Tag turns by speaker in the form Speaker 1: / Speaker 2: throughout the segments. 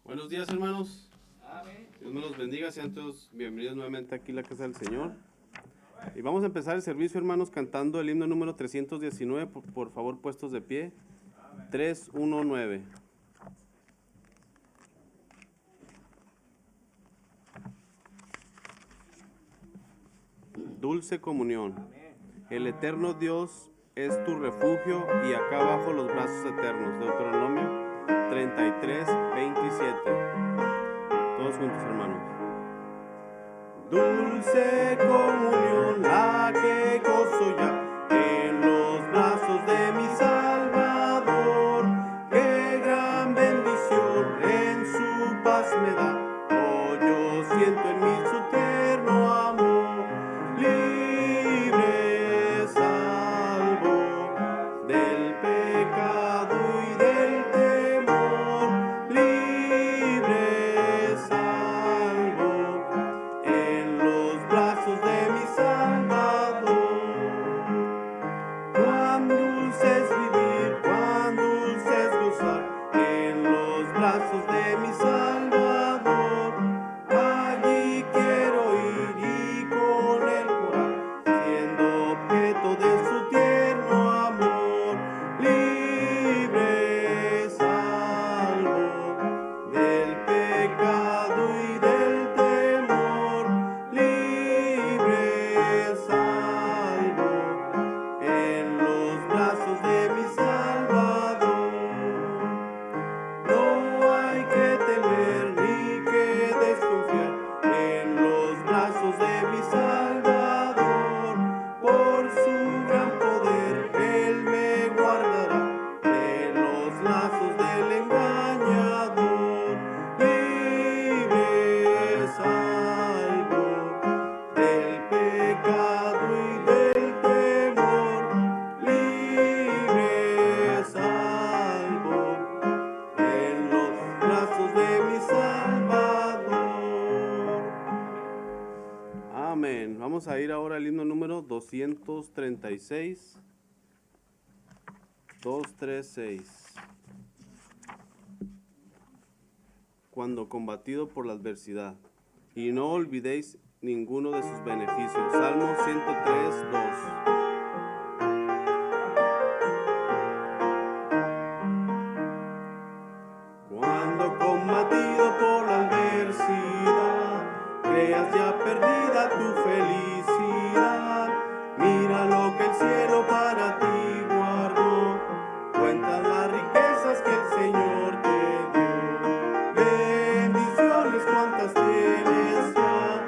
Speaker 1: Buenos días, hermanos. Dios me los bendiga. Sean todos bienvenidos nuevamente aquí a la casa del Señor. Y vamos a empezar el servicio, hermanos, cantando el himno número 319. Por favor, puestos de pie. 319. Dulce comunión. El eterno Dios es tu refugio y acá abajo los brazos eternos. Deuteronomio 33, 27. Todos juntos, hermanos. Dulce comunión, la que gozo ya en los brazos de mi Salvador. Qué gran bendición en su paz me da. Oh, yo siento en mí su tierno amor. Libre, salvo del pecado y del temor. Libre, salvo en los brazos de mi Salvador. Cuán dulce es vivir, cuán dulce es gozar en los brazos de mi Salvador. Allí quiero ir y con él morar, siendo objeto de su tierno amor. Libre, salvo del pecado y del temor. Libre, salvo en los brazos de mi Salvador. No hay que temer ni que desconfiar en los brazos de mi Salvador. Por su gran poder Él me guardará de los lazos del engañador. Libre, salvo del pecado y del temor. Libre, salvo en los brazos de mi Salvador. Amén. Vamos a ir ahora al himno número 236. 236. Cuando combatido por la adversidad, y no olvidéis ninguno de sus beneficios. Salmo 103, 2. Cuando combatido por la adversidad, creas ya perdida tu felicidad, mira lo que el cielo para ti guardó, cuenta las riquezas que el Señor te dio. Bendiciones cuantas tienes ya,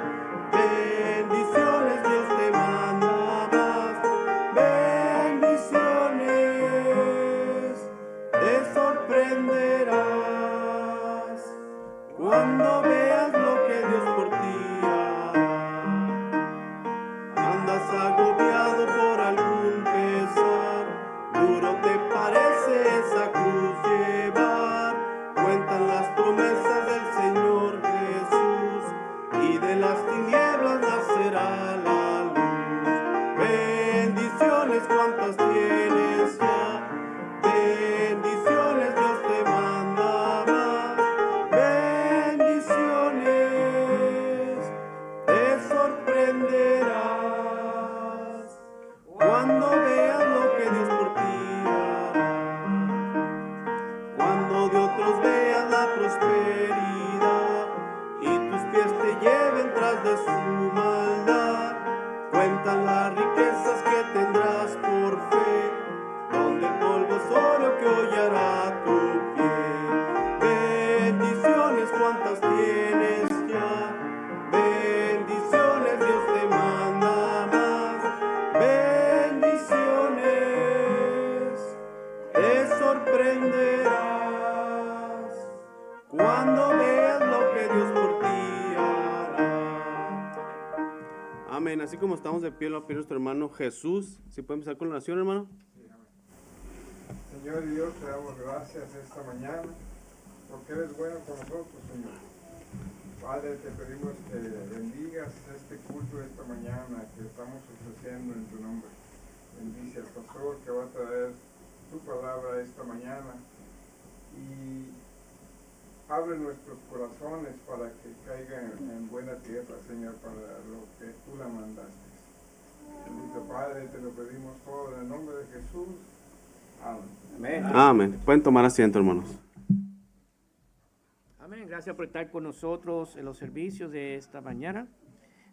Speaker 1: bendiciones Dios te manda más, bendiciones te sorprenderás cuando veas lo que Dios por ti hará. Andas agobiado por algún pesar, duro te parece esa cruz llevar. Cuentan las promesas del Señor Jesús y de las tinieblas nacerá la luz. Bendiciones cuantas tienes ya, bendiciones Dios te manda más, bendiciones te sorprenderás cuando veas lo que Dios por ti hará. Cuando de otros veas la prosperidad y tus pies te lleven tras de su maldad, cuentan las riquezas que tendrás por fe, donde el polvo es oro que hollará tu pie. Bendiciones cuantas tienes ya, bendiciones Dios te manda más, bendiciones te sorprenderás cuando veas lo que Dios por ti hará. Amén. Así como estamos de pie, lo va a pedir nuestro hermano Jesús. ¿Sí puede empezar con la oración, hermano?
Speaker 2: Señor Dios, te damos gracias esta mañana porque eres bueno con nosotros, Señor. Padre, te pedimos que bendigas este culto esta mañana que estamos ofreciendo en tu nombre. Bendice al pastor que va a traer tu palabra esta mañana y abre nuestros corazones para que caigan en buena tierra, Señor, para lo que tú la mandaste. Bendito Padre, te lo pedimos todo en el nombre de Jesús. Amén.
Speaker 1: Amén. Amén. Pueden tomar asiento, hermanos.
Speaker 3: Amén. Gracias por estar con nosotros en los servicios de esta mañana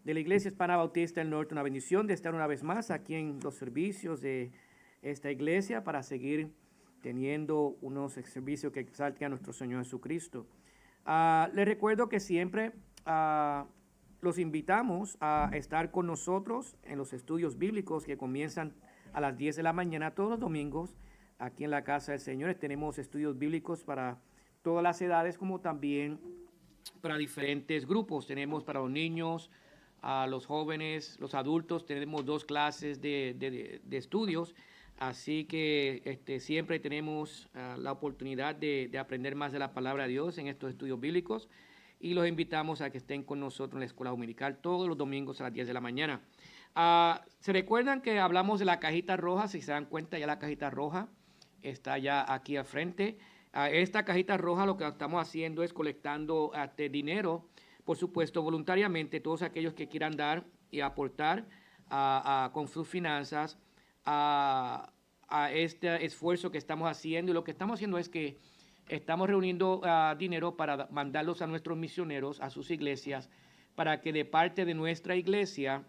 Speaker 3: de la Iglesia Hispana Bautista del Norte. Una bendición de estar una vez más aquí en los servicios de esta iglesia para seguir teniendo unos servicios que exalten a nuestro Señor Jesucristo. Les recuerdo que siempre los invitamos a estar con nosotros en los estudios bíblicos que comienzan a las 10 de la mañana todos los domingos aquí en la Casa del Señor. Tenemos estudios bíblicos para todas las edades, como también para diferentes grupos. Tenemos para los niños, los jóvenes, los adultos. Tenemos 2 clases de estudios. Así que siempre tenemos la oportunidad de aprender más de la palabra de Dios en estos estudios bíblicos. Y los invitamos a que estén con nosotros en la escuela dominical todos los domingos a las 10 de la mañana. ¿Se recuerdan que hablamos de la cajita roja? Si se dan cuenta, ya la cajita roja está ya aquí al frente. Esta cajita roja lo que estamos haciendo es colectando dinero, por supuesto, voluntariamente, todos aquellos que quieran dar y aportar con sus finanzas a este esfuerzo que estamos haciendo. Y lo que estamos haciendo es que estamos reuniendo dinero para mandarlos a nuestros misioneros, a sus iglesias, para que de parte de nuestra iglesia,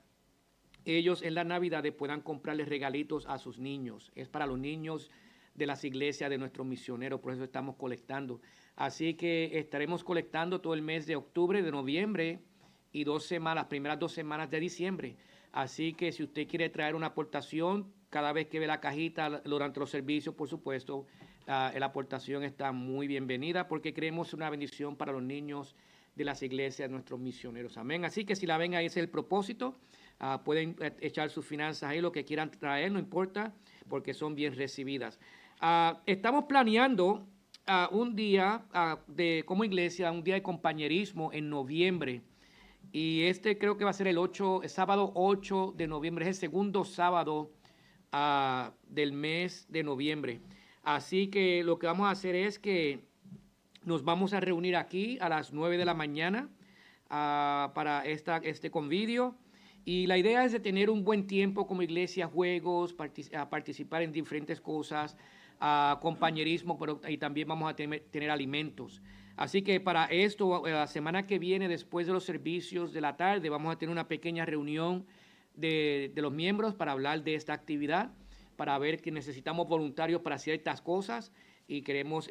Speaker 3: ellos en la Navidad puedan comprarles regalitos a sus niños. Es para los niños de las iglesias de nuestros misioneros, por eso estamos colectando. Así que estaremos colectando todo el mes de octubre, de noviembre y 2 semanas, las primeras 2 semanas de diciembre. Así que si usted quiere traer una aportación, cada vez que ve la cajita durante los servicios, por supuesto, la aportación está muy bienvenida porque creemos una bendición para los niños de las iglesias de nuestros misioneros. Amén. Así que si la ven ahí, ese es el propósito. Pueden echar sus finanzas ahí, lo que quieran traer, no importa, porque son bien recibidas. Estamos planeando un día como iglesia, un día de compañerismo en noviembre. Y creo que va a ser el sábado 8 de noviembre, es el segundo sábado del mes de noviembre. Así que lo que vamos a hacer es que nos vamos a reunir aquí a las 9 de la mañana para este convivio. Y la idea es de tener un buen tiempo como iglesia, juegos, participar en diferentes cosas, compañerismo, y también vamos a tener alimentos. Así que para esto, la semana que viene, después de los servicios de la tarde, vamos a tener una pequeña reunión de los miembros para hablar de esta actividad, para ver que necesitamos voluntarios para ciertas cosas y queremos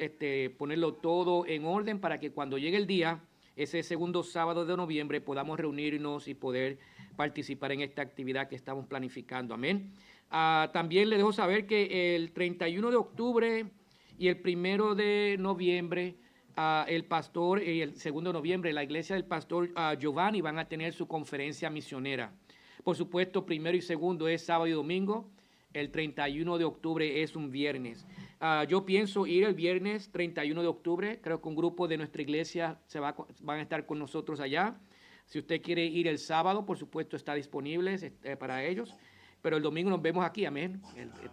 Speaker 3: ponerlo todo en orden para que cuando llegue el día, ese segundo sábado de noviembre, podamos reunirnos y poder participar en esta actividad que estamos planificando. Amén. También les dejo saber que el 31 de octubre y el 1 de noviembre, el pastor, y el 2 de noviembre, la iglesia del pastor Giovanni van a tener su conferencia misionera. Por supuesto, 1 y 2 es sábado y domingo. El 31 de octubre es un viernes. Yo pienso ir el viernes 31 de octubre. Creo que un grupo de nuestra iglesia van a estar con nosotros allá. Si usted quiere ir el sábado, por supuesto, está disponible para ellos. Pero el domingo nos vemos aquí, amén.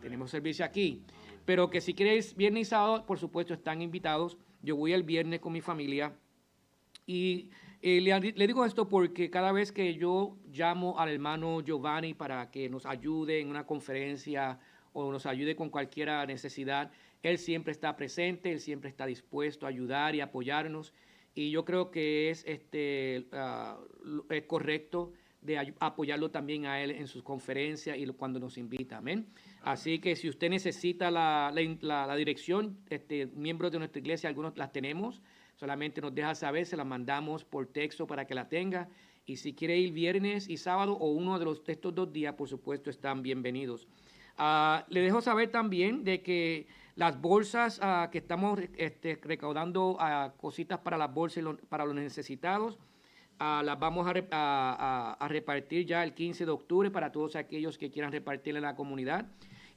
Speaker 3: Tenemos servicio aquí. Pero que si quiere ir viernes y sábado, por supuesto, están invitados. Yo voy el viernes con mi familia. Y le digo esto porque cada vez que yo llamo al hermano Giovanni para que nos ayude en una conferencia o nos ayude con cualquier necesidad, él siempre está presente, él siempre está dispuesto a ayudar y apoyarnos. Y yo creo que es correcto de apoyarlo también a él en sus conferencias y cuando nos invita. Amén. Así que si usted necesita la dirección, miembros de nuestra iglesia, algunos las tenemos. Solamente nos deja saber, se la mandamos por texto para que la tenga. Y si quiere ir viernes y sábado o uno de estos 2 días, por supuesto, están bienvenidos. Le dejo saber también de que las bolsas que estamos recaudando cositas para las bolsas para los necesitados, las vamos a repartir ya el 15 de octubre para todos aquellos que quieran repartirla en la comunidad.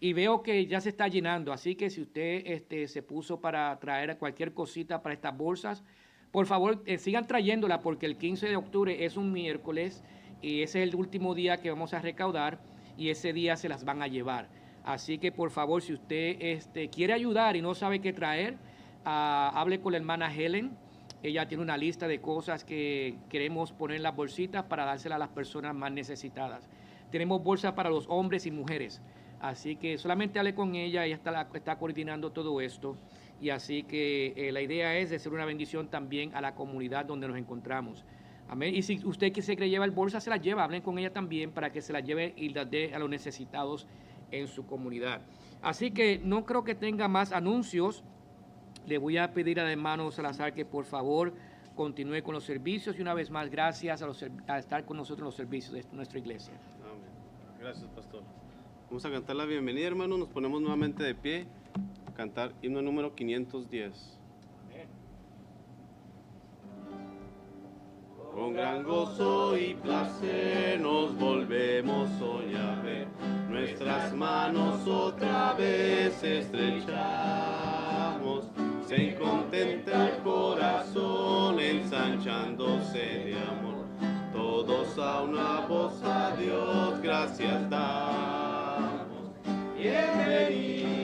Speaker 3: Y veo que ya se está llenando, así que si usted se puso para traer cualquier cosita para estas bolsas, por favor sigan trayéndola porque el 15 de octubre es un miércoles y ese es el último día que vamos a recaudar y ese día se las van a llevar. Así que por favor, si usted quiere ayudar y no sabe qué traer, hable con la hermana Helen Ella tiene una lista de cosas que queremos poner en las bolsitas para dárselas a las personas más necesitadas. Tenemos bolsas para los hombres y mujeres. Así que solamente hable con ella está coordinando todo esto. Y así que la idea es de ser una bendición también a la comunidad donde nos encontramos. Amén. Y si usted que se quiere llevar bolsas, se las lleva. Hablen con ella también para que se las lleve y las dé a los necesitados en su comunidad. Así que no creo que tenga más anuncios. Le voy a pedir al hermano Salazar que por favor continúe con los servicios y una vez más gracias a estar con nosotros en los servicios de nuestra iglesia.
Speaker 1: Amén. Gracias, pastor. Vamos a cantar la bienvenida, hermanos. Nos ponemos nuevamente de pie. Cantar himno número 510. Con gran gozo y placer nos volvemos hoy a ver, nuestras manos otra vez estrechamos, se contenta el corazón ensanchándose de amor, todos a una voz a Dios gracias damos. Bienvenidos.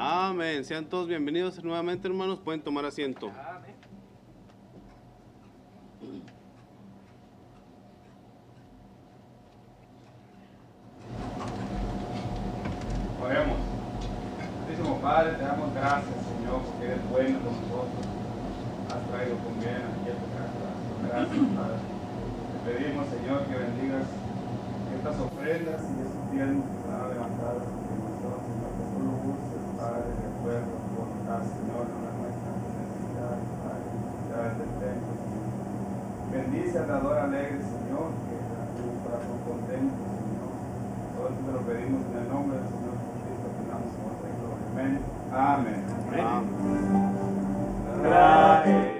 Speaker 1: Amén. Sean todos bienvenidos nuevamente, hermanos. Pueden tomar asiento.
Speaker 3: Amén.
Speaker 2: Oremos. Santísimo Padre, te damos gracias, Señor, porque eres bueno con nosotros. Has traído con bien aquí a tu casa. Gracias, Padre. Te pedimos, Señor, que bendigas estas ofrendas y estos diezmos que están levantados ante nosotros, Señor, que tú lo uses, Padre, de acuerdo a tu voluntad, Señor, no a nuestras necesidades, Padre, necesidades del templo, Señor. Bendice al dador alegre, Señor, que a tu corazón contento, Señor. Todo esto te lo pedimos en el nombre del Señor Jesucristo, que damos en nuestra gloria. Amén. Amén.
Speaker 1: Amén.
Speaker 2: Amén.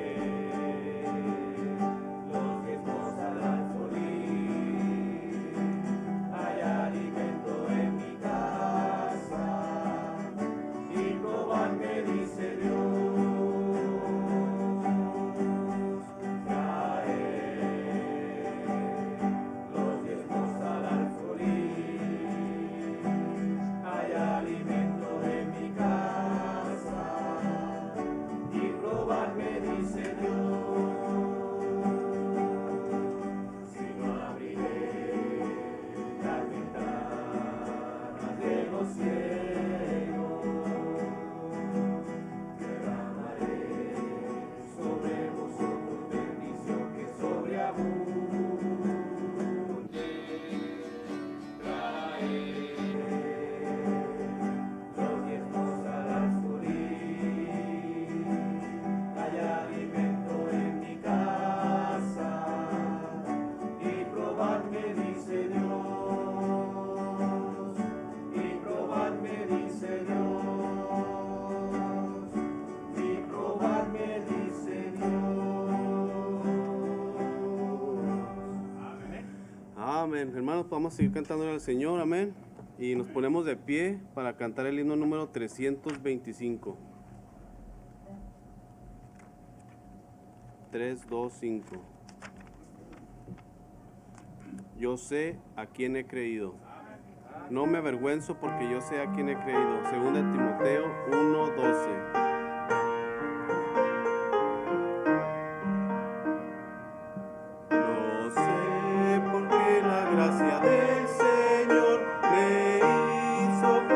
Speaker 1: Amén. Hermanos, vamos a seguir cantándole al Señor. Amén. Y nos ponemos de pie para cantar el himno número 325. 3, 2, 5. Yo sé a quién he creído. No me avergüenzo porque yo sé a quién he creído. Segunda de Timoteo 1, 12. Gracia del Señor me hizo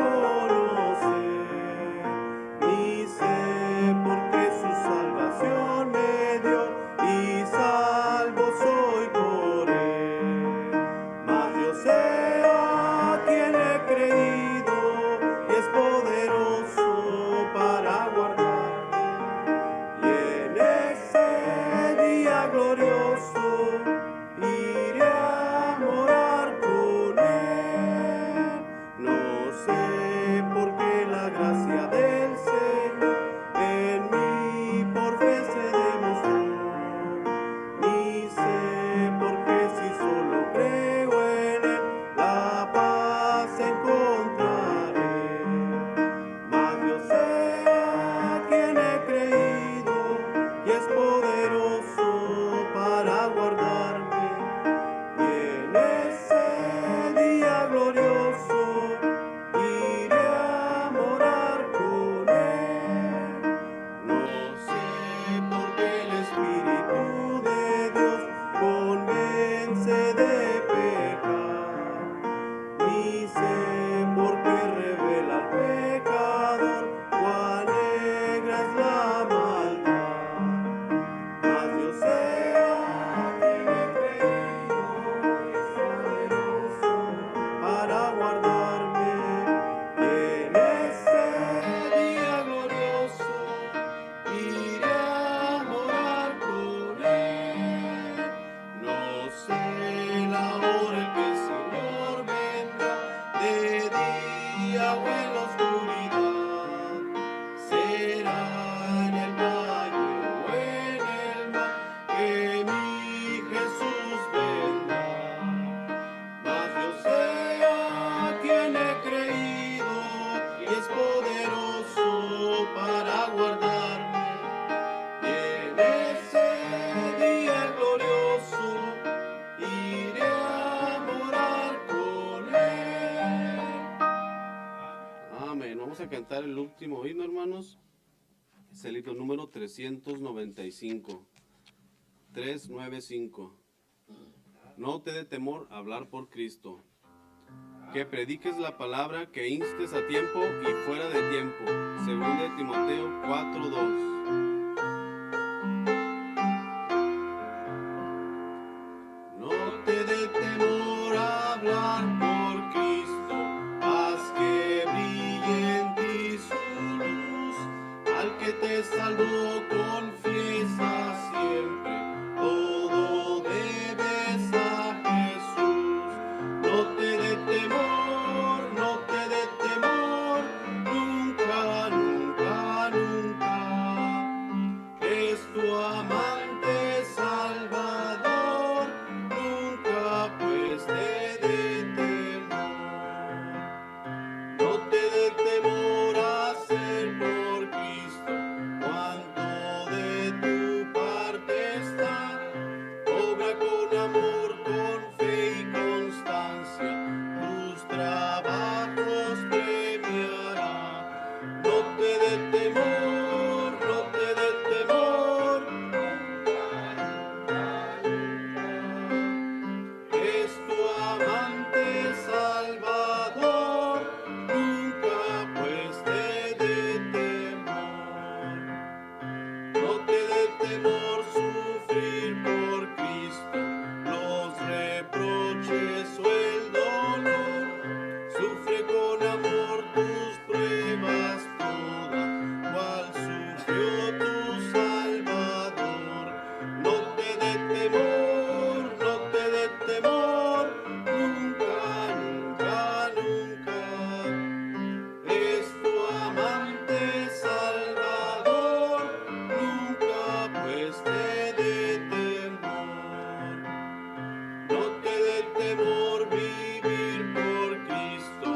Speaker 1: a cantar el último himno, hermanos. Es el himno número 395. 395. No te dé temor hablar por Cristo. Que prediques la palabra, que instes a tiempo y fuera de tiempo. Según de Timoteo 4:2. No te dé temor hablar por Cristo, haz que brille en ti su luz. Al que te salvó confiesa siempre, todo debes a Jesús. No te dé temor, no te dé temor, nunca, nunca, nunca. Es tu amante Salvador, nunca pues te dé temor. No te dé temor hacer por Cristo cuanto de tu parte está. Obra con amor, con fe y constancia, tus trabajos premiará. No te dé temor, no te dé temor, es tu amante Salvador, nunca pues te dé temor. No te dé temor sufrir por Cristo los reproches o el dolor. Sufre con amor tus pruebas todas, cual sufrió tu Salvador. No te dé temor, no te dé temor, nunca, nunca, nunca. Es tu amante Salvador, nunca pues te dé temor. No te dé temor vivir por Cristo,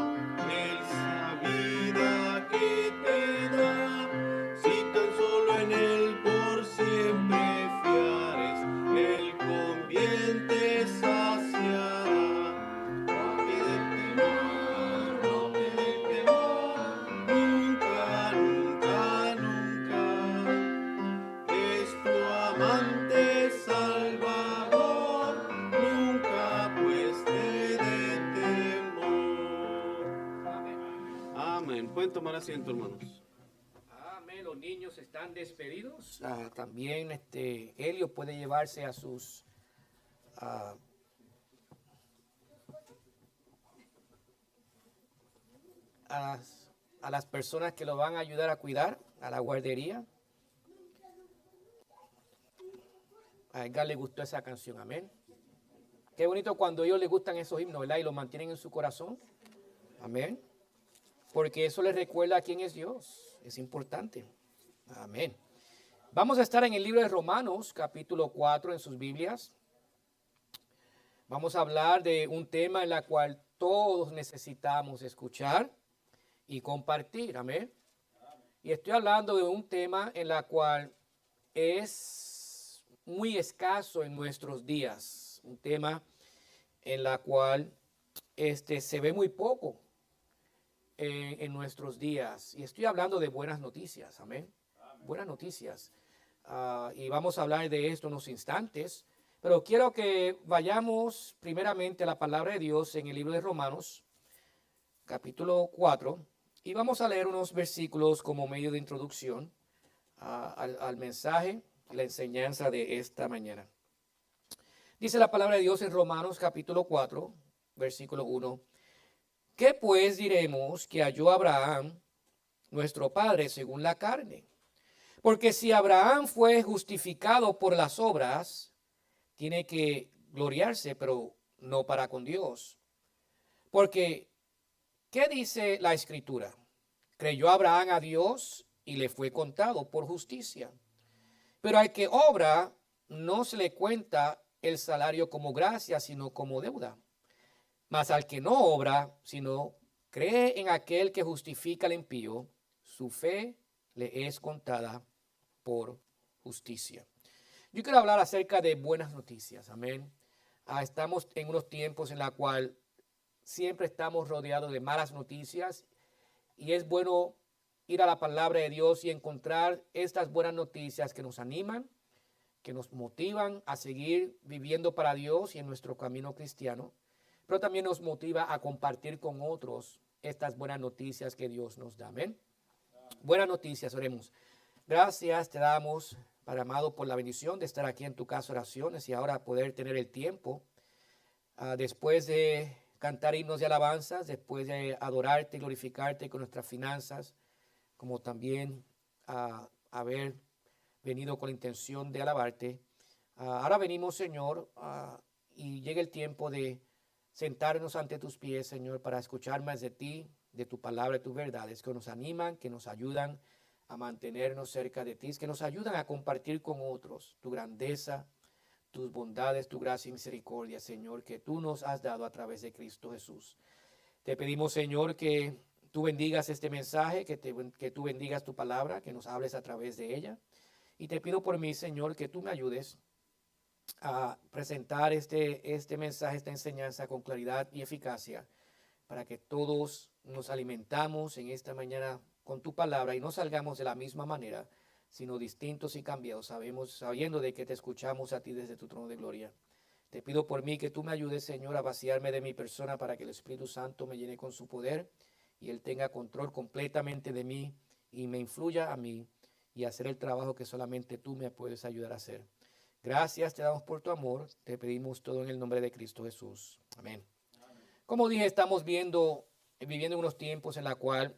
Speaker 1: esa vida que te da. Si tan solo en Él por siempre fiares, Él con bien te saciará. No te dé temor, no te dé temor, nunca, nunca, nunca. Es tu amante Salvador, nunca pues te dé temor. Amén. Pueden tomar asiento, hermanos.
Speaker 3: Amén. Los niños están despedidos. También Helio puede llevarse a sus a las personas que lo van a ayudar a cuidar, a la guardería. A Edgar le gustó esa canción, amén. Qué bonito cuando a ellos les gustan esos himnos, ¿verdad? Y los mantienen en su corazón, amén. Porque eso les recuerda quién es Dios, es importante, amén. Vamos a estar en el libro de Romanos, capítulo 4, en sus Biblias. Vamos a hablar de un tema en el cual todos necesitamos escuchar y compartir, amén. Y estoy hablando de un tema en el cual es muy escaso en nuestros días, un tema en el cual se ve muy poco en nuestros días. Y estoy hablando de buenas noticias, amén. Buenas noticias. Y vamos a hablar de esto en unos instantes, pero quiero que vayamos primeramente a la palabra de Dios en el libro de Romanos, capítulo 4, y vamos a leer unos versículos como medio de introducción al mensaje, la enseñanza de esta mañana. Dice la palabra de Dios en Romanos capítulo 4, versículo 1. ¿Qué pues diremos que halló Abraham, nuestro padre, según la carne? Porque si Abraham fue justificado por las obras, tiene que gloriarse, pero no para con Dios. Porque, ¿qué dice la Escritura? Creyó Abraham a Dios y le fue contado por justicia. Pero al que obra, no se le cuenta el salario como gracia, sino como deuda. Mas al que no obra, sino cree en aquel que justifica al impío, su fe le es contada por justicia. Yo quiero hablar acerca de buenas noticias, amén. Estamos en unos tiempos en la cual siempre estamos rodeados de malas noticias y es bueno ir a la palabra de Dios y encontrar estas buenas noticias que nos animan, que nos motivan a seguir viviendo para Dios y en nuestro camino cristiano, pero también nos motiva a compartir con otros estas buenas noticias que Dios nos da. Amén. Buenas noticias, oremos. Gracias te damos, Padre amado, por la bendición de estar aquí en tu casa de oraciones y ahora poder tener el tiempo, después de cantar himnos de alabanzas, después de adorarte y glorificarte con nuestras finanzas, como también haber venido con la intención de alabarte. Ahora venimos, Señor, y llega el tiempo de sentarnos ante tus pies, Señor, para escuchar más de ti, de tu palabra y tus verdades, que nos animan, que nos ayudan a mantenernos cerca de ti, que nos ayudan a compartir con otros tu grandeza, tus bondades, tu gracia y misericordia, Señor, que tú nos has dado a través de Cristo Jesús. Te pedimos, Señor, que tú bendigas este mensaje, que tú bendigas tu palabra, que nos hables a través de ella. Y te pido por mí, Señor, que tú me ayudes a presentar este mensaje, esta enseñanza con claridad y eficacia, para que todos nos alimentamos en esta mañana con tu palabra y no salgamos de la misma manera, sino distintos y cambiados, sabiendo de que te escuchamos a ti desde tu trono de gloria. Te pido por mí que tú me ayudes, Señor, a vaciarme de mi persona para que el Espíritu Santo me llene con su poder y Él tenga control completamente de mí y me influya a mí y hacer el trabajo que solamente tú me puedes ayudar a hacer. Gracias te damos por tu amor. Te pedimos todo en el nombre de Cristo Jesús. Amén. Como dije, estamos viviendo en unos tiempos en la cual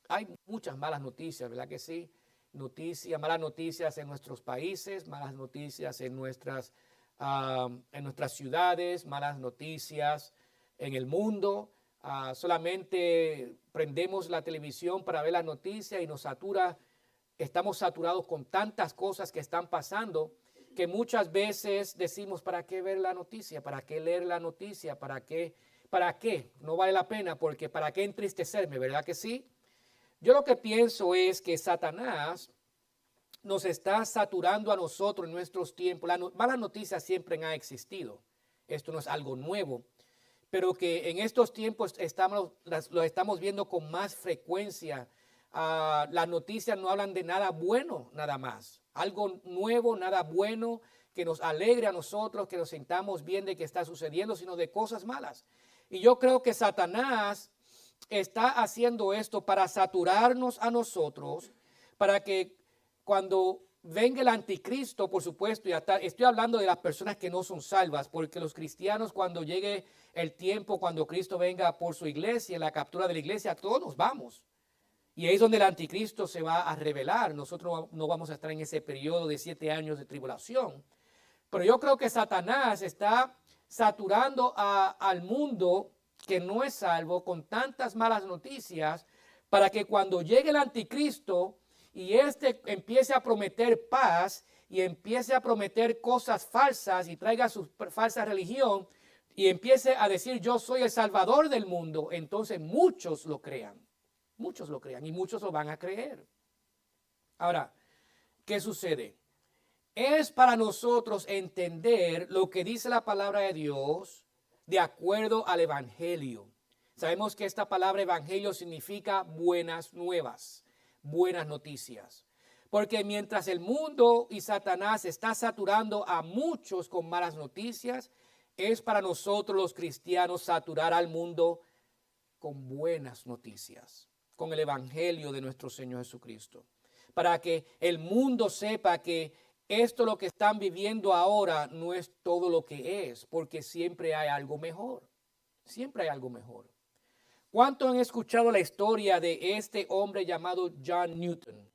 Speaker 3: hay muchas malas noticias, ¿verdad que sí? Malas noticias en nuestros países, malas noticias en nuestras ciudades, malas noticias en el mundo. Solamente prendemos la televisión para ver las noticias y nos satura. Estamos saturados con tantas cosas que están pasando que muchas veces decimos, ¿para qué ver la noticia? ¿Para qué leer la noticia? ¿Para qué? ¿Para qué? No vale la pena, porque ¿para qué entristecerme? ¿Verdad que sí? Yo lo que pienso es que Satanás nos está saturando a nosotros en nuestros tiempos. Las malas noticias siempre han existido. Esto no es algo nuevo. Pero que en estos tiempos lo estamos viendo con más frecuencia. Las noticias no hablan de nada bueno, nada más. Algo nuevo, nada bueno, que nos alegre a nosotros, que nos sintamos bien de que está sucediendo, sino de cosas malas. Y yo creo que Satanás está haciendo esto para saturarnos a nosotros, para que cuando venga el anticristo, por supuesto, estoy hablando de las personas que no son salvas, porque los cristianos, cuando llegue el tiempo, cuando Cristo venga por su iglesia, la captura de la iglesia, todos nos vamos. Y ahí es donde el anticristo se va a revelar. Nosotros no vamos a estar en ese periodo de 7 años de tribulación. Pero yo creo que Satanás está saturando al mundo que no es salvo con tantas malas noticias para que cuando llegue el anticristo y empiece a prometer paz y empiece a prometer cosas falsas y traiga su falsa religión y empiece a decir yo soy el salvador del mundo, entonces muchos lo crean. Muchos lo crean y muchos lo van a creer. Ahora, ¿qué sucede? Es para nosotros entender lo que dice la palabra de Dios de acuerdo al evangelio. Sabemos que esta palabra evangelio significa buenas nuevas, buenas noticias. Porque mientras el mundo y Satanás está saturando a muchos con malas noticias, es para nosotros los cristianos saturar al mundo con buenas noticias, con el evangelio de nuestro Señor Jesucristo. Para que el mundo sepa que esto lo que están viviendo ahora no es todo lo que es, porque siempre hay algo mejor. Siempre hay algo mejor. ¿Cuántos han escuchado la historia de este hombre llamado John Newton?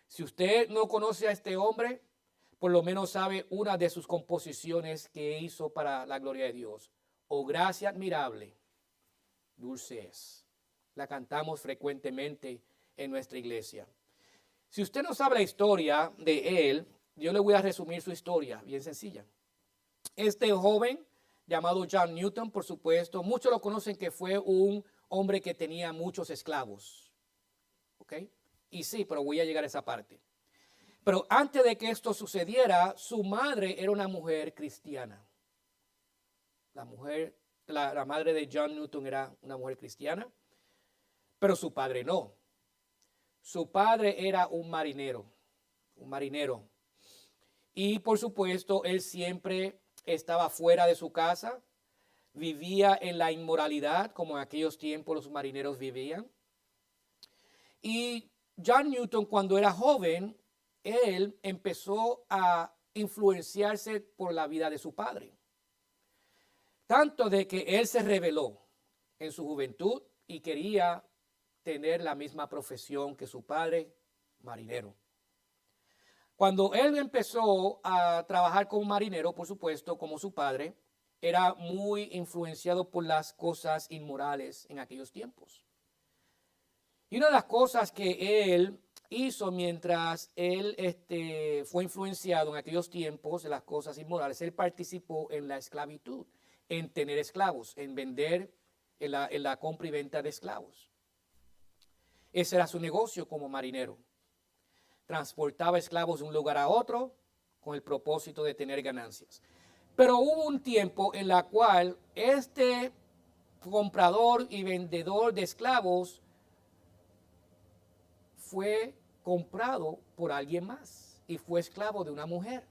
Speaker 3: Si usted no conoce a este hombre, por lo menos sabe una de sus composiciones que hizo para la gloria de Dios. Oh gracia admirable, dulce es. La cantamos frecuentemente en nuestra iglesia. Si usted no sabe la historia de él, yo le voy a resumir su historia, bien sencilla. Este joven llamado John Newton, por supuesto, muchos lo conocen que fue un hombre que tenía muchos esclavos. ¿Ok? Y sí, pero voy a llegar a esa parte. Pero antes de que esto sucediera, su madre era una mujer cristiana. La madre de John Newton era una mujer cristiana. Pero su padre no. Su padre era un marinero. Y por supuesto, él siempre estaba fuera de su casa, vivía en la inmoralidad, como en aquellos tiempos los marineros vivían. Y John Newton, cuando era joven, él empezó a influenciarse por la vida de su padre. Tanto de que él se rebeló en su juventud y quería tener la misma profesión que su padre, marinero. Cuando él empezó a trabajar como marinero, por supuesto, como su padre, era muy influenciado por las cosas inmorales en aquellos tiempos. Y una de las cosas que él hizo mientras él fue influenciado en aquellos tiempos de las cosas inmorales, él participó en la esclavitud, en tener esclavos, en vender, en la compra y venta de esclavos. Ese era su negocio como marinero. Transportaba esclavos de un lugar a otro con el propósito de tener ganancias. Pero hubo un tiempo en la cual este comprador y vendedor de esclavos fue comprado por alguien más y fue esclavo de una mujer.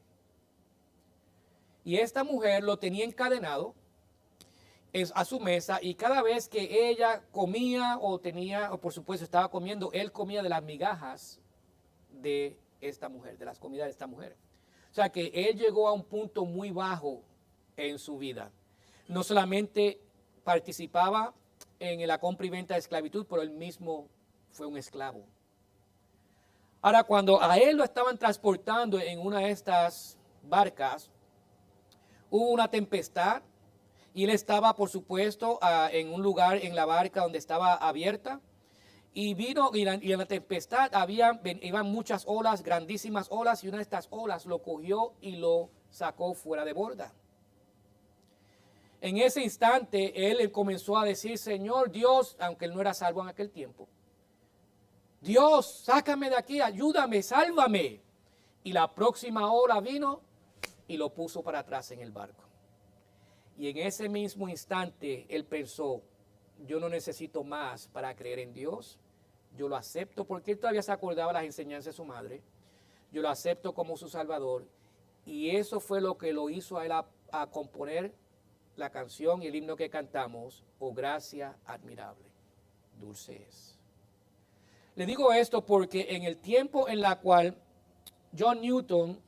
Speaker 3: Y esta mujer lo tenía encadenado a su mesa, y cada vez que ella comía o por supuesto estaba comiendo, él comía de las migajas de esta mujer, de las comidas de esta mujer. O sea que él llegó a un punto muy bajo en su vida. No solamente participaba en la compra y venta de esclavitud, pero él mismo fue un esclavo. Ahora, cuando a él lo estaban transportando en una de estas barcas, hubo una tempestad y él estaba, por supuesto, en un lugar en la barca donde estaba abierta. Y vino, y en la tempestad iban muchas olas, grandísimas olas, y una de estas olas lo cogió y lo sacó fuera de borda. En ese instante, él comenzó a decir: Señor Dios, aunque él no era salvo en aquel tiempo, Dios, sácame de aquí, ayúdame, sálvame. Y la próxima ola vino y lo puso para atrás en el barco. Y en ese mismo instante, él pensó: yo no necesito más para creer en Dios. Yo lo acepto, porque él todavía se acordaba las enseñanzas de su madre. Yo lo acepto como su Salvador. Y eso fue lo que lo hizo a él a componer la canción y el himno que cantamos: Oh gracia admirable, dulce es. Le digo esto porque en el tiempo en la cual John Newton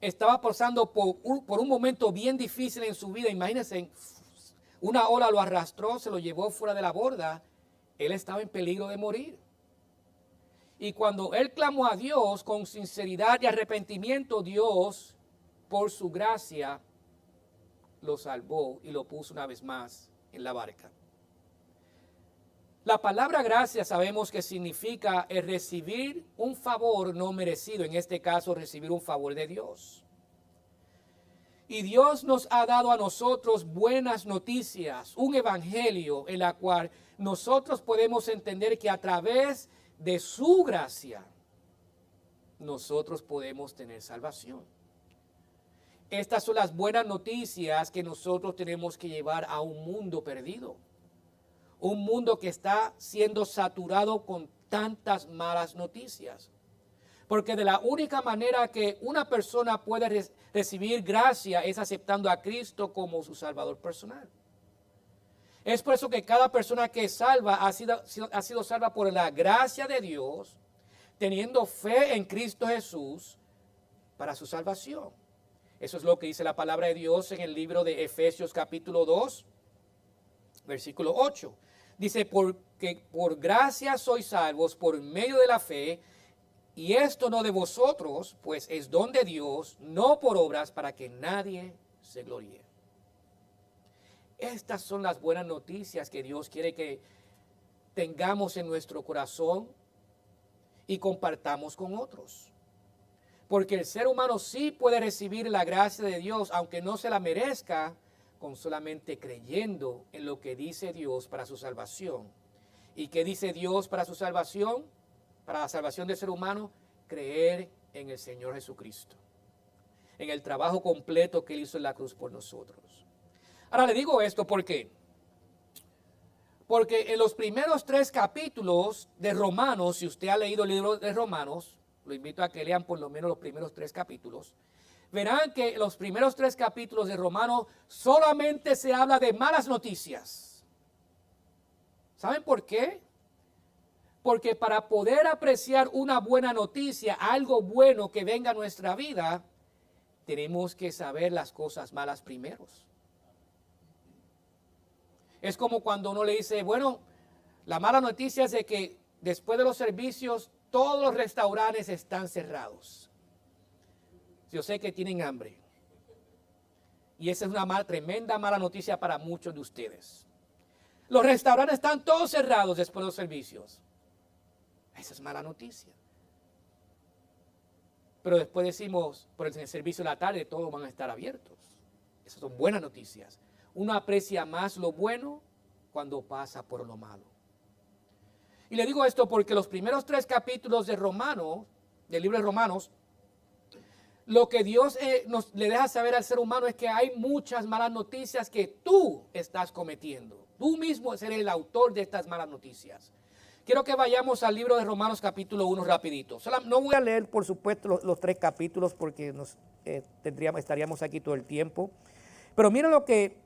Speaker 3: estaba pasando por un momento bien difícil en su vida, imagínense, una ola lo arrastró, se lo llevó fuera de la borda, él estaba en peligro de morir. Y cuando él clamó a Dios con sinceridad y arrepentimiento, Dios, por su gracia, lo salvó y lo puso una vez más en la barca. La palabra gracia sabemos que significa el recibir un favor no merecido, en este caso recibir un favor de Dios. Y Dios nos ha dado a nosotros buenas noticias, un evangelio en la cual nosotros podemos entender que a través de su gracia nosotros podemos tener salvación. Estas son las buenas noticias que nosotros tenemos que llevar a un mundo perdido. Un mundo que está siendo saturado con tantas malas noticias. Porque de la única manera que una persona puede recibir gracia es aceptando a Cristo como su Salvador personal. Es por eso que cada persona que es salva ha sido salva por la gracia de Dios, teniendo fe en Cristo Jesús para su salvación. Eso es lo que dice la palabra de Dios en el libro de Efesios capítulo 2, versículo 8. Dice: porque por gracia sois salvos por medio de la fe, y esto no de vosotros, pues es don de Dios, no por obras, para que nadie se gloríe. Estas son las buenas noticias que Dios quiere que tengamos en nuestro corazón y compartamos con otros. Porque el ser humano sí puede recibir la gracia de Dios, aunque no se la merezca, con solamente creyendo en lo que dice Dios para su salvación. ¿Y qué dice Dios para su salvación? Para la salvación del ser humano: creer en el Señor Jesucristo, en el trabajo completo que Él hizo en la cruz por nosotros. Ahora le digo esto porque Porque en los primeros 3 capítulos de Romanos, si usted ha leído el libro de Romanos, lo invito a que lean por lo menos los primeros 3 capítulos, verán que en los primeros 3 capítulos de Romanos solamente se habla de malas noticias. ¿Saben por qué? Porque para poder apreciar una buena noticia, algo bueno que venga a nuestra vida, tenemos que saber las cosas malas primeros. Es como cuando uno le dice, bueno, la mala noticia es de que después de los servicios, todos los restaurantes están cerrados. Yo sé que tienen hambre. Y esa es una tremenda mala noticia para muchos de ustedes. Los restaurantes están todos cerrados después de los servicios. Esa es mala noticia. Pero después decimos, por el servicio de la tarde, todos van a estar abiertos. Esas son buenas noticias. Uno aprecia más lo bueno cuando pasa por lo malo. Y le digo esto porque los primeros 3 capítulos de Romanos, del libro de Romanos, lo que Dios le deja saber al ser humano es que hay muchas malas noticias que tú estás cometiendo. Tú mismo eres el autor de estas malas noticias. Quiero que vayamos al libro de Romanos capítulo 1 rapidito. No voy a leer, por supuesto, los 3 capítulos porque estaríamos aquí todo el tiempo. Pero miren lo que,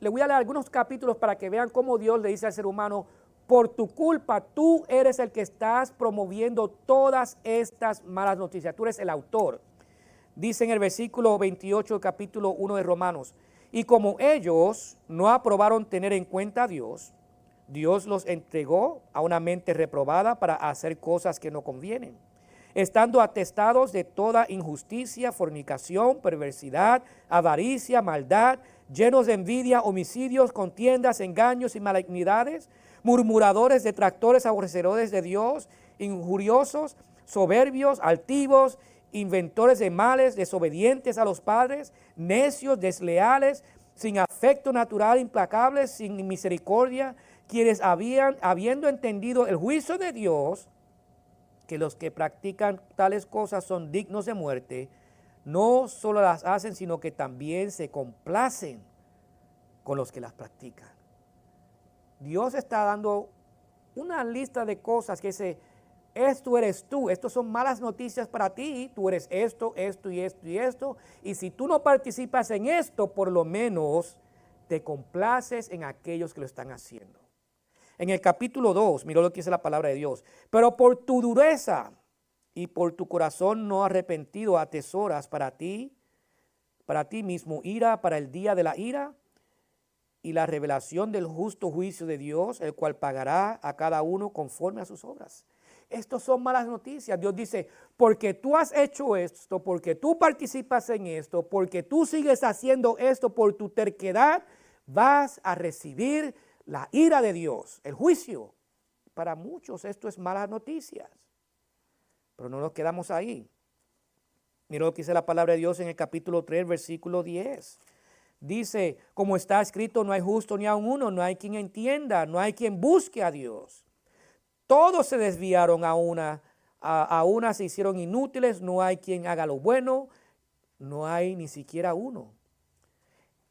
Speaker 3: le voy a leer algunos capítulos para que vean cómo Dios le dice al ser humano, por tu culpa, tú eres el que estás promoviendo todas estas malas noticias. Tú eres el autor. Dice en el versículo 28 del capítulo 1 de Romanos, y como ellos no aprobaron tener en cuenta a Dios, Dios los entregó a una mente reprobada para hacer cosas que no convienen, estando atestados de toda injusticia, fornicación, perversidad, avaricia, maldad, llenos de envidia, homicidios, contiendas, engaños y malignidades, murmuradores, detractores, aborrecedores de Dios, injuriosos, soberbios, altivos, inventores de males, desobedientes a los padres, necios, desleales, sin afecto natural, implacables, sin misericordia, quienes habiendo entendido el juicio de Dios, que los que practican tales cosas son dignos de muerte, no solo las hacen, sino que también se complacen con los que las practican. Dios está dando una lista de cosas que dice, esto eres tú, estos son malas noticias para ti, tú eres esto, esto y esto y esto, y si tú no participas en esto, por lo menos te complaces en aquellos que lo están haciendo. En el capítulo 2, miró lo que dice la palabra de Dios, pero por tu dureza y por tu corazón no arrepentido atesoras para ti mismo ira para el día de la ira y la revelación del justo juicio de Dios, el cual pagará a cada uno conforme a sus obras. Estos son malas noticias. Dios dice, porque tú has hecho esto, porque tú participas en esto, porque tú sigues haciendo esto por tu terquedad, vas a recibir la ira de Dios, el juicio. Para muchos esto es malas noticias. Pero no nos quedamos ahí. Mira lo que dice la palabra de Dios en el capítulo 3, versículo 10. Dice, como está escrito, no hay justo ni aun uno, no hay quien entienda, no hay quien busque a Dios. Todos se desviaron a una se hicieron inútiles, no hay quien haga lo bueno, no hay ni siquiera uno.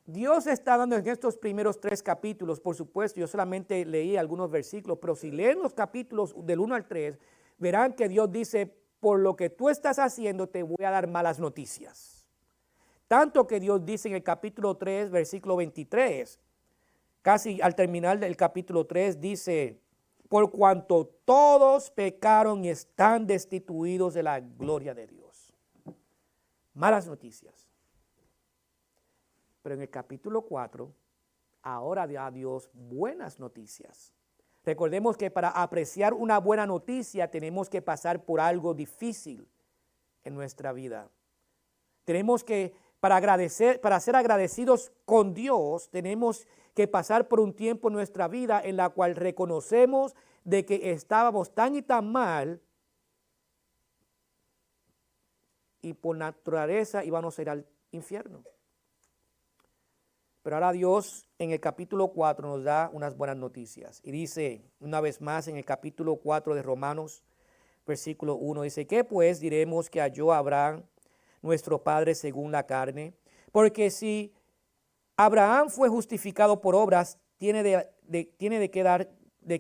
Speaker 3: Dios está dando en estos primeros 3 capítulos, por supuesto, yo solamente leí algunos versículos, pero si leen los capítulos del 1 al 3, verán que Dios dice, por lo que tú estás haciendo te voy a dar malas noticias. Tanto que Dios dice en el capítulo 3, versículo 23, casi al terminar del capítulo 3, dice, por cuanto todos pecaron y están destituidos de la gloria de Dios. Malas noticias. Pero en el capítulo 4, ahora da Dios buenas noticias. Recordemos que para apreciar una buena noticia tenemos que pasar por algo difícil en nuestra vida. Tenemos que, para ser agradecidos con Dios, tenemos que pasar por un tiempo en nuestra vida en la cual reconocemos de que estábamos tan y tan mal y por naturaleza íbamos a ir al infierno. Pero ahora Dios en el capítulo 4 nos da unas buenas noticias. Y dice una vez más en el capítulo 4 de Romanos, versículo 1, dice, ¿qué pues diremos que halló Abraham, nuestro padre según la carne? Porque si Abraham fue justificado por obras, tiene tiene de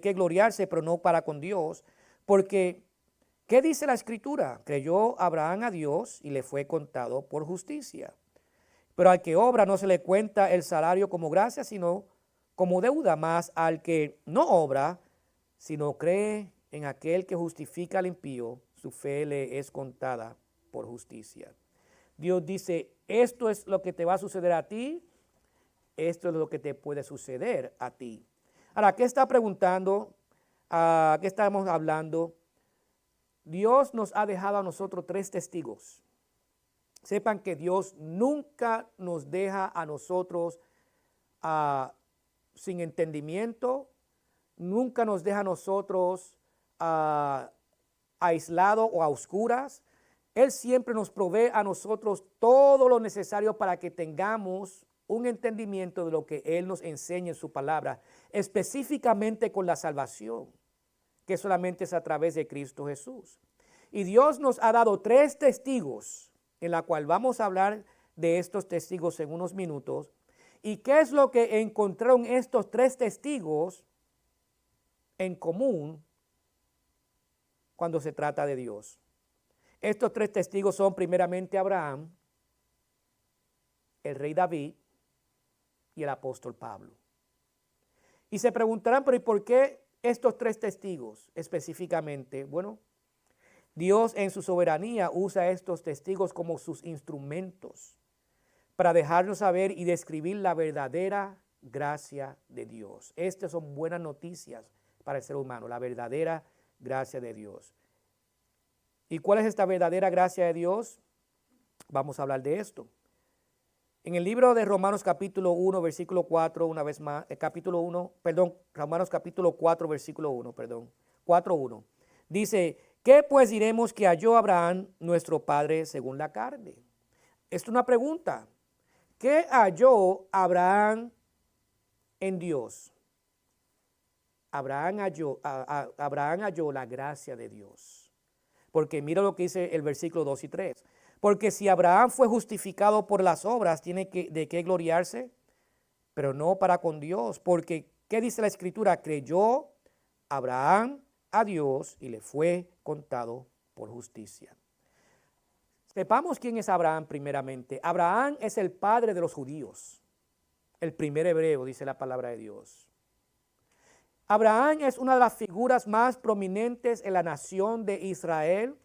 Speaker 3: qué gloriarse, pero no para con Dios, porque ¿qué dice la Escritura? Creyó Abraham a Dios y le fue contado por justicia. Pero al que obra no se le cuenta el salario como gracia, sino como deuda, más al que no obra, sino cree en aquel que justifica al impío, su fe le es contada por justicia. Dios dice, esto es lo que te va a suceder a ti, esto es lo que te puede suceder a ti. Ahora, ¿qué está preguntando? ¿Qué estamos hablando? Dios nos ha dejado a nosotros 3 testigos. Sepan que Dios nunca nos deja a nosotros sin entendimiento, nunca nos deja a nosotros aislados o a oscuras. Él siempre nos provee a nosotros todo lo necesario para que tengamos un entendimiento de lo que Él nos enseña en su palabra, específicamente con la salvación, que solamente es a través de Cristo Jesús. Y Dios nos ha dado 3 testigos, en la cual vamos a hablar de estos testigos en unos minutos. ¿Y qué es lo que encontraron estos 3 testigos en común cuando se trata de Dios? Estos 3 testigos son primeramente Abraham, el rey David y el apóstol Pablo. Y se preguntarán, pero ¿y por qué estos 3 testigos específicamente? Bueno, Dios en su soberanía usa a estos testigos como sus instrumentos para dejarnos saber y describir la verdadera gracia de Dios. Estas son buenas noticias para el ser humano, la verdadera gracia de Dios. ¿Y cuál es esta verdadera gracia de Dios? Vamos a hablar de esto. En el libro de Romanos capítulo 1, versículo 4, una vez más, Romanos capítulo 4, versículo 1, 4:1. Dice, ¿qué pues diremos que halló Abraham, nuestro padre, según la carne? Esto es una pregunta. ¿Qué halló Abraham en Dios? Abraham halló la gracia de Dios. Porque mira lo que dice el versículo 2 y 3. Porque si Abraham fue justificado por las obras, tiene de qué gloriarse, pero no para con Dios. Porque, ¿qué dice la Escritura? Creyó Abraham a Dios y le fue contado por justicia. Sepamos quién es Abraham primeramente. Abraham es el padre de los judíos, el primer hebreo, dice la palabra de Dios. Abraham es una de las figuras más prominentes en la nación de Israel,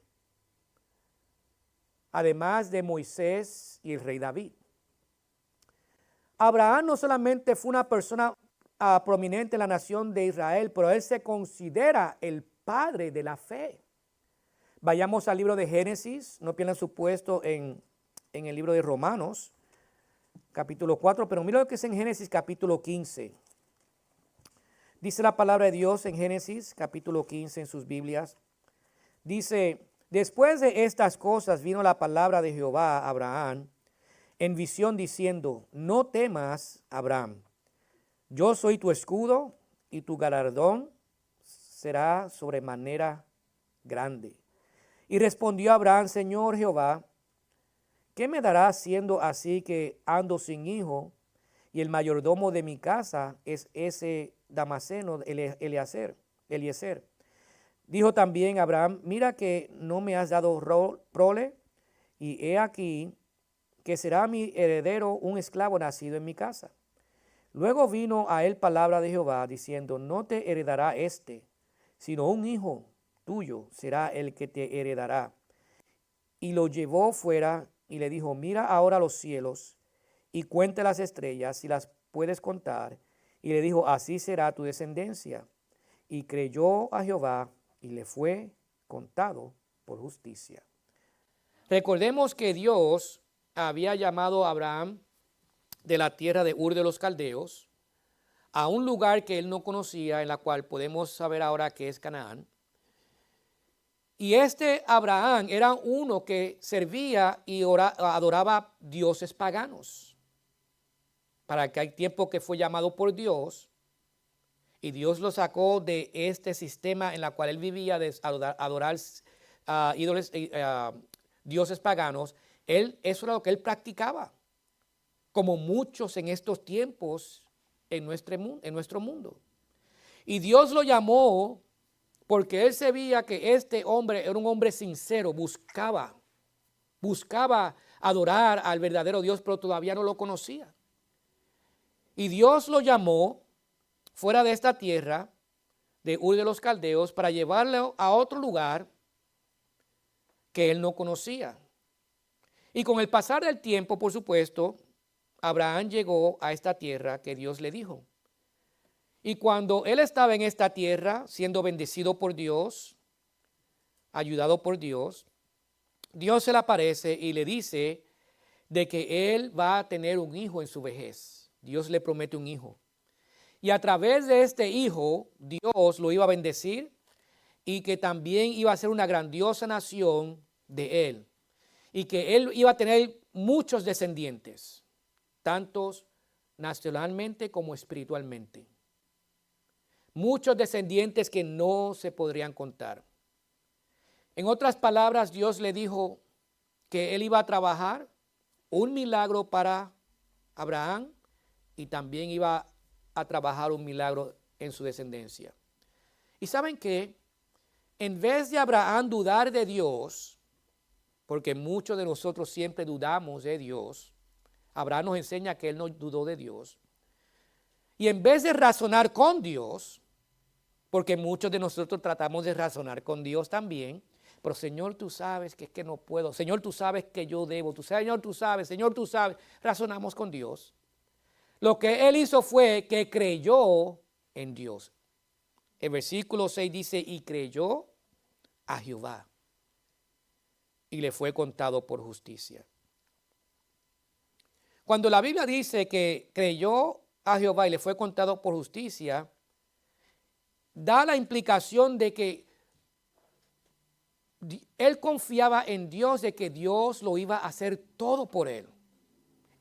Speaker 3: además de Moisés y el rey David. Abraham no solamente fue una persona prominente en la nación de Israel, pero él se considera el padre de la fe. Vayamos al libro de Génesis, no pierdan su puesto en el libro de Romanos, capítulo 4, pero mira lo que es en Génesis capítulo 15. Dice la palabra de Dios en Génesis capítulo 15 en sus Biblias. Dice, después de estas cosas vino la palabra de Jehová a Abraham en visión diciendo, no temas, Abraham, yo soy tu escudo y tu galardón será sobremanera grande. Y respondió Abraham, Señor Jehová, ¿qué me darás siendo así que ando sin hijo y el mayordomo de mi casa es ese Damaseno, Eliezer? Dijo también Abraham, mira que no me has dado prole, y he aquí que será mi heredero un esclavo nacido en mi casa. Luego vino a él palabra de Jehová, diciendo, no te heredará sino un hijo tuyo será el que te heredará. Y lo llevó fuera y le dijo, mira ahora los cielos y cuenta las estrellas, si las puedes contar. Y le dijo, así será tu descendencia. Y creyó a Jehová y le fue contado por justicia. Recordemos que Dios había llamado a Abraham de la tierra de Ur de los Caldeos a un lugar que él no conocía, en la cual podemos saber ahora que es Canaán. Y este Abraham era uno que servía y adoraba dioses paganos. Para que hay tiempo que fue llamado por Dios y Dios lo sacó de este sistema en la cual él vivía de adorar ídolos, dioses paganos. Eso era lo que él practicaba, como muchos en estos tiempos en nuestro mundo. Y Dios lo llamó porque él sabía que este hombre era un hombre sincero, buscaba adorar al verdadero Dios, pero todavía no lo conocía. Y Dios lo llamó fuera de esta tierra, de Ur de los Caldeos, para llevarlo a otro lugar que él no conocía. Y con el pasar del tiempo, por supuesto, Abraham llegó a esta tierra que Dios le dijo. Y cuando él estaba en esta tierra, siendo bendecido por Dios, ayudado por Dios, Dios se le aparece y le dice de que él va a tener un hijo en su vejez. Dios le promete un hijo. Y a través de este hijo, Dios lo iba a bendecir y que también iba a ser una grandiosa nación de él. Y que él iba a tener muchos descendientes, tantos nacionalmente como espiritualmente. Muchos descendientes que no se podrían contar. En otras palabras, Dios le dijo que él iba a trabajar un milagro para Abraham y también iba a trabajar un milagro en su descendencia. ¿Y saben qué? En vez de Abraham dudar de Dios, porque muchos de nosotros siempre dudamos de Dios, Abraham nos enseña que él no dudó de Dios. Y en vez de razonar con Dios, porque muchos de nosotros tratamos de razonar con Dios también, pero Señor, tú sabes que es que no puedo, Señor, tú sabes que yo debo, Señor, tú sabes, razonamos con Dios. Lo que él hizo fue que creyó en Dios. El versículo 6 dice, y creyó a Jehová, y le fue contado por justicia. Cuando la Biblia dice que creyó a Jehová y le fue contado por justicia, da la implicación de que él confiaba en Dios, de que Dios lo iba a hacer todo por él.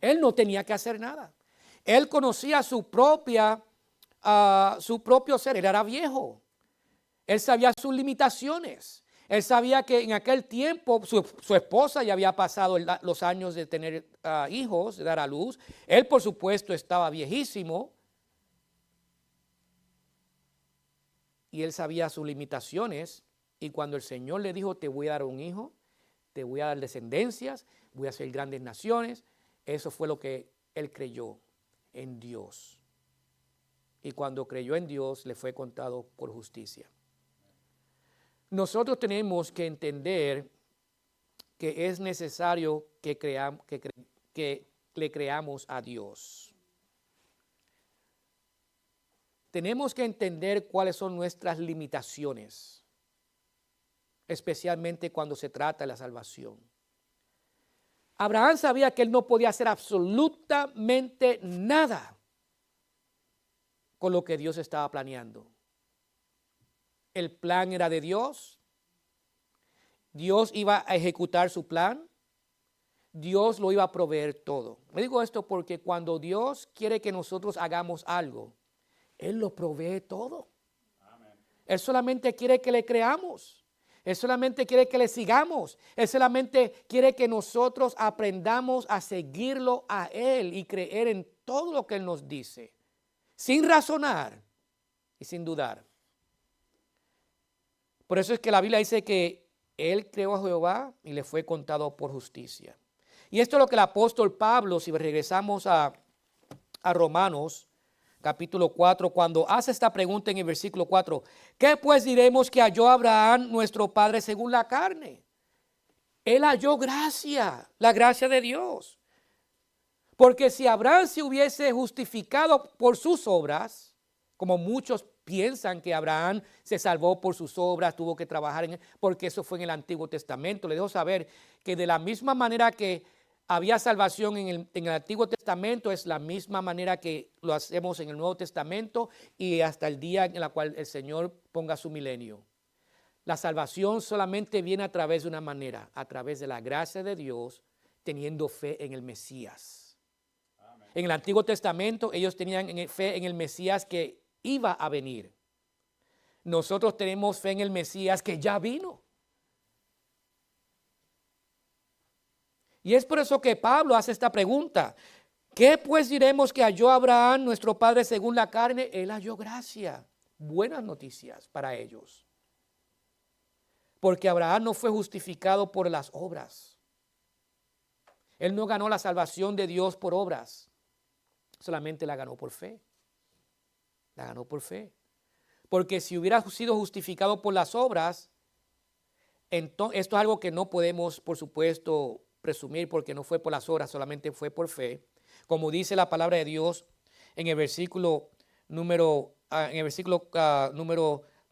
Speaker 3: Él no tenía que hacer nada. Él conocía su propio ser. Él era viejo. Él sabía sus limitaciones. Él sabía que en aquel tiempo su esposa ya había pasado los años de tener hijos, de dar a luz. Él, por supuesto, estaba viejísimo. Y él sabía sus limitaciones. Y cuando el Señor le dijo, te voy a dar un hijo, te voy a dar descendencias, voy a hacer grandes naciones, eso fue lo que él creyó en Dios. Y cuando creyó en Dios, le fue contado por justicia. Nosotros tenemos que entender que es necesario que le creamos a Dios. Tenemos que entender cuáles son nuestras limitaciones, especialmente cuando se trata de la salvación. Abraham sabía que él no podía hacer absolutamente nada con lo que Dios estaba planeando. El plan era de Dios. Dios iba a ejecutar su plan. Dios lo iba a proveer todo. Me digo esto porque cuando Dios quiere que nosotros hagamos algo, Él lo provee todo. Amén. Él solamente quiere que le creamos. Él solamente quiere que le sigamos. Él solamente quiere que nosotros aprendamos a seguirlo a Él y creer en todo lo que Él nos dice, sin razonar y sin dudar. Por eso es que la Biblia dice que Él creó a Jehová y le fue contado por justicia. Y esto es lo que el apóstol Pablo, si regresamos a Romanos, capítulo 4, cuando hace esta pregunta en el versículo 4, ¿qué pues diremos que halló Abraham nuestro padre según la carne? Él halló gracia, la gracia de Dios. Porque si Abraham se hubiese justificado por sus obras, como muchos piensan que Abraham se salvó por sus obras, tuvo que trabajar porque eso fue en el Antiguo Testamento. Le dejo saber que de la misma manera que había salvación en el Antiguo Testamento, es la misma manera que lo hacemos en el Nuevo Testamento y hasta el día en el cual el Señor ponga su milenio. La salvación solamente viene a través de una manera, a través de la gracia de Dios, teniendo fe en el Mesías. Amén. En el Antiguo Testamento ellos tenían fe en el Mesías que iba a venir. Nosotros tenemos fe en el Mesías que ya vino. Y es por eso que Pablo hace esta pregunta. ¿Qué pues diremos que halló Abraham, nuestro padre, según la carne? Él halló gracia. buenas noticias para ellos. Porque Abraham no fue justificado por las obras. Él no ganó la salvación de Dios por obras. Solamente la ganó por fe. La ganó por fe. Porque si hubiera sido justificado por las obras, entonces, esto es algo que no podemos, por supuesto, presumir porque no fue por las obras, solamente fue por fe. Como dice la palabra de Dios en el versículo número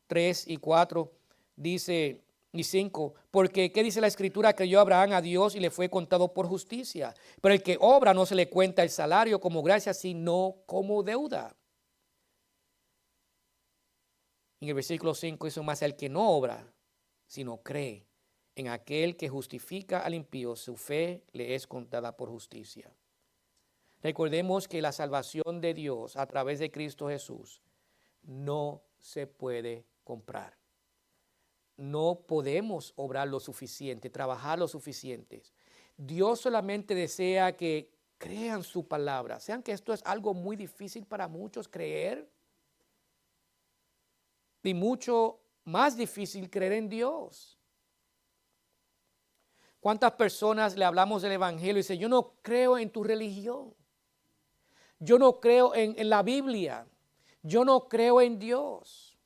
Speaker 3: 3 y 4, dice, y 5, porque ¿qué dice la Escritura? Creyó Abraham a Dios y le fue contado por justicia. Pero el que obra no se le cuenta el salario como gracia, sino como deuda. En el versículo 5 dice más, el que no obra, sino cree en aquel que justifica al impío, su fe le es contada por justicia. Recordemos que la salvación de Dios a través de Cristo Jesús no se puede comprar. No podemos obrar lo suficiente, trabajar lo suficiente. Dios solamente desea que crean su palabra. Sean que esto es algo muy difícil para muchos creer. Y mucho más difícil creer en Dios. ¿Cuántas personas le hablamos del evangelio y dicen, yo no creo en tu religión? Yo no creo en la Biblia. Yo no creo en Dios.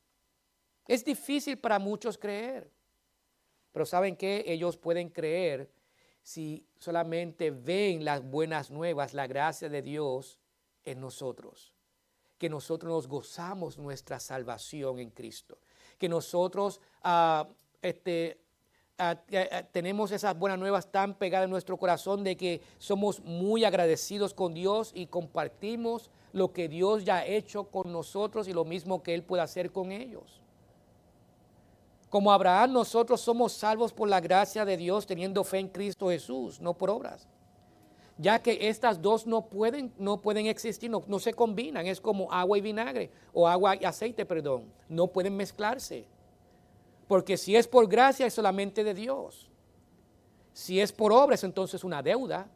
Speaker 3: Es difícil para muchos creer. Pero ¿saben qué? Ellos pueden creer si solamente ven las buenas nuevas, la gracia de Dios en nosotros. Que nosotros nos gozamos nuestra salvación en Cristo. Que nosotros tenemos esas buenas nuevas tan pegadas en nuestro corazón de que somos muy agradecidos con Dios y compartimos lo que Dios ya ha hecho con nosotros y lo mismo que Él puede hacer con ellos. Como Abraham, nosotros somos salvos por la gracia de Dios teniendo fe en Cristo Jesús, no por obras. Ya que estas dos no pueden existir, no se combinan, es como agua y vinagre, o agua y aceite, perdón, no pueden mezclarse. Porque si es por gracia es solamente de Dios. Si es por obras, entonces una deuda.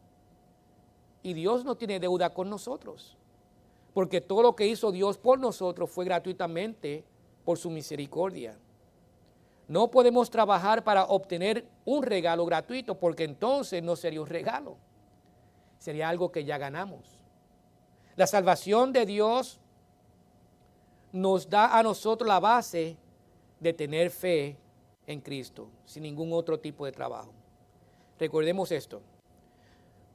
Speaker 3: Y Dios no tiene deuda con nosotros. Porque todo lo que hizo Dios por nosotros fue gratuitamente por su misericordia. No podemos trabajar para obtener un regalo gratuito porque entonces no sería un regalo. Sería algo que ya ganamos. La salvación de Dios nos da a nosotros la base de tener fe en Cristo, sin ningún otro tipo de trabajo. Recordemos esto.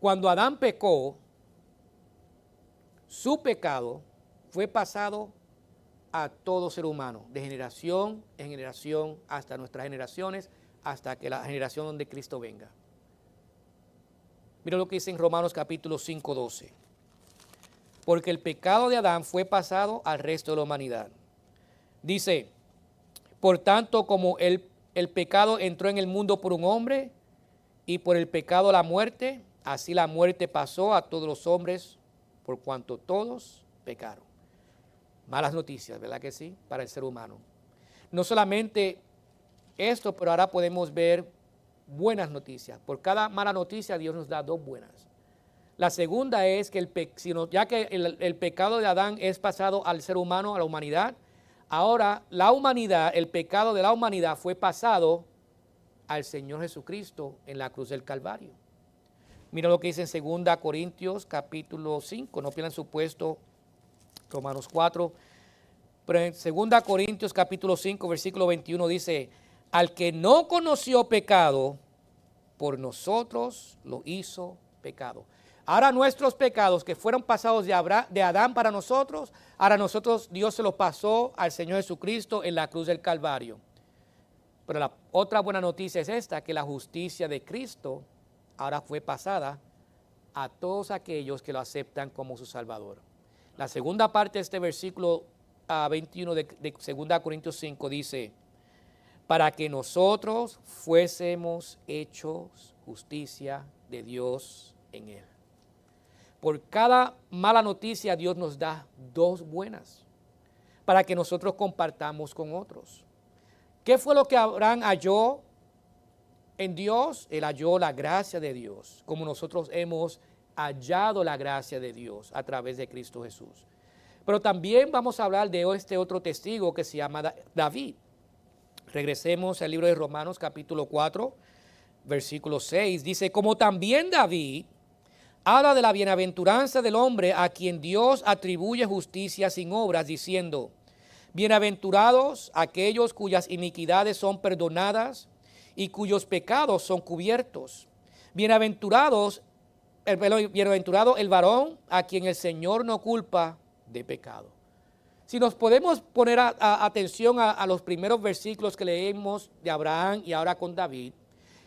Speaker 3: Cuando Adán pecó, su pecado fue pasado a todo ser humano, de generación en generación, hasta nuestras generaciones, hasta que la generación donde Cristo venga. Mira lo que dice en Romanos capítulo 5:12. Porque el pecado de Adán fue pasado al resto de la humanidad. Dice, por tanto, como el pecado entró en el mundo por un hombre, y por el pecado la muerte, así la muerte pasó a todos los hombres, por cuanto todos pecaron. Malas noticias, ¿verdad que sí? Para el ser humano. No solamente esto, pero ahora podemos ver buenas noticias. Por cada mala noticia, Dios nos da dos buenas. La segunda es que ya que el pecado de Adán es pasado al ser humano, a la humanidad, ahora la humanidad, el pecado de la humanidad fue pasado al Señor Jesucristo en la cruz del Calvario. Mira lo que dice en 2 Corintios capítulo 5, no pierdan su puesto, Romanos 4, pero en 2 Corintios capítulo 5, versículo 21 dice, al que no conoció pecado, por nosotros lo hizo pecado. Ahora nuestros pecados que fueron pasados de Adán para nosotros, ahora nosotros Dios se los pasó al Señor Jesucristo en la cruz del Calvario. Pero la otra buena noticia es esta, que la justicia de Cristo ahora fue pasada a todos aquellos que lo aceptan como su Salvador. La segunda parte de este versículo 21 de 2 Corintios 5 dice, para que nosotros fuésemos hechos justicia de Dios en él. Por cada mala noticia Dios nos da dos buenas para que nosotros compartamos con otros. ¿Qué fue lo que Abraham halló en Dios? Él halló la gracia de Dios, como nosotros hemos hallado la gracia de Dios a través de Cristo Jesús. Pero también vamos a hablar de este otro testigo que se llama David. Regresemos al libro de Romanos capítulo 4, versículo 6. Dice, como también David habla de la bienaventuranza del hombre a quien Dios atribuye justicia sin obras, diciendo, bienaventurados aquellos cuyas iniquidades son perdonadas y cuyos pecados son cubiertos. Bienaventurado el varón a quien el Señor no culpa de pecado. Si nos podemos poner atención a los primeros versículos que leemos de Abraham y ahora con David,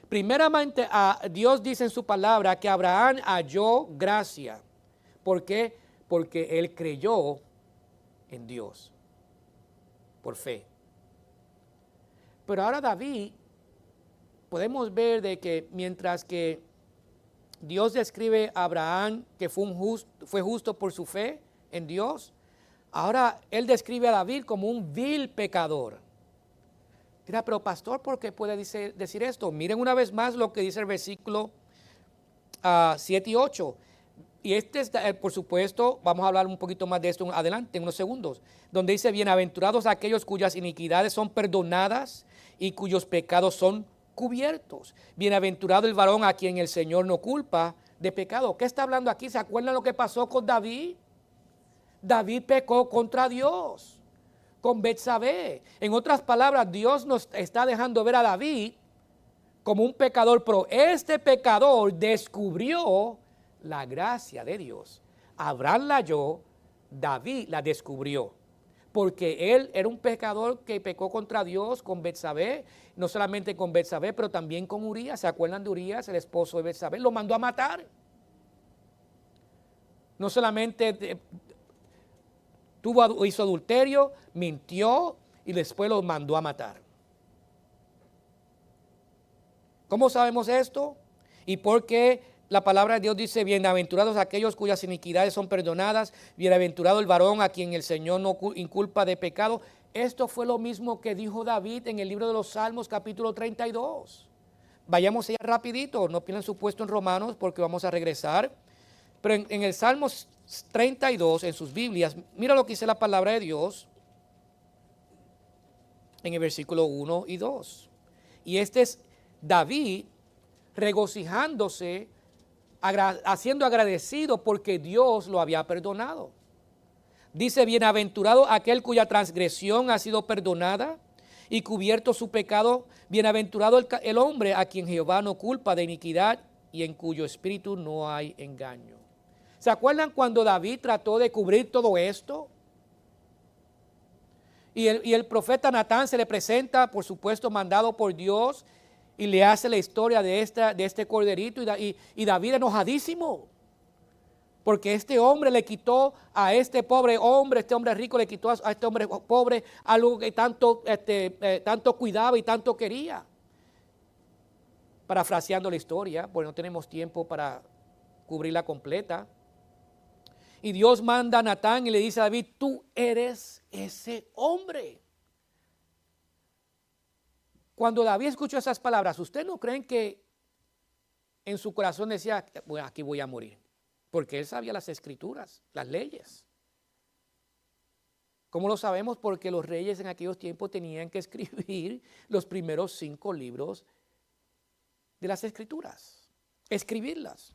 Speaker 3: primeramente Dios dice en su palabra que Abraham halló gracia. ¿Por qué? Porque él creyó en Dios, por fe. Pero ahora David, podemos ver de que mientras que Dios describe a Abraham que fue justo por su fe en Dios, ahora él describe a David como un vil pecador. Mira, pero pastor, ¿por qué puede decir esto? Miren una vez más lo que dice el versículo 7 y 8. Y por supuesto, vamos a hablar un poquito más de esto adelante, en unos segundos. Donde dice, bienaventurados aquellos cuyas iniquidades son perdonadas y cuyos pecados son cubiertos. Bienaventurado el varón a quien el Señor no culpa de pecado. ¿Qué está hablando aquí? ¿Se acuerdan lo que pasó con David? David pecó contra Dios, con Betsabé. En otras palabras, Dios nos está dejando ver a David como un pecador, pero este pecador descubrió la gracia de Dios. Abraham la halló, David la descubrió, porque él era un pecador que pecó contra Dios con Betsabé, no solamente con Betsabé, pero también con Urías. ¿Se acuerdan de Urías, el esposo de Betsabé? Lo mandó a matar. No solamente hizo adulterio, mintió y después lo mandó a matar. ¿Cómo sabemos esto? ¿Y por qué la palabra de Dios dice, bienaventurados aquellos cuyas iniquidades son perdonadas, bienaventurado el varón a quien el Señor no inculpa de pecado? Esto fue lo mismo que dijo David en el libro de los Salmos, capítulo 32. Vayamos allá rapidito, no pierdan su puesto en Romanos porque vamos a regresar. Pero en el Salmo 32, en sus Biblias, mira lo que dice la palabra de Dios en el versículo 1 y 2. Y este es David regocijándose, haciendo agradecido porque Dios lo había perdonado. Dice, bienaventurado aquel cuya transgresión ha sido perdonada y cubierto su pecado. Bienaventurado el hombre a quien Jehová no culpa de iniquidad y en cuyo espíritu no hay engaño. ¿Se acuerdan cuando David trató de cubrir todo esto? Y el profeta Natán se le presenta, por supuesto, mandado por Dios, y le hace la historia de este corderito, y David enojadísimo, porque este hombre le quitó a este pobre hombre, este hombre rico le quitó a este hombre pobre algo que tanto cuidaba y tanto quería. Parafraseando la historia, porque no tenemos tiempo para cubrirla completa. Y Dios manda a Natán y le dice a David, tú eres ese hombre. Cuando David escuchó esas palabras, ¿ustedes no creen que en su corazón decía, bueno, aquí voy a morir? Porque él sabía las escrituras, las leyes. ¿Cómo lo sabemos? Porque los reyes en aquellos tiempos tenían que escribir los primeros 5 libros de las escrituras, escribirlas.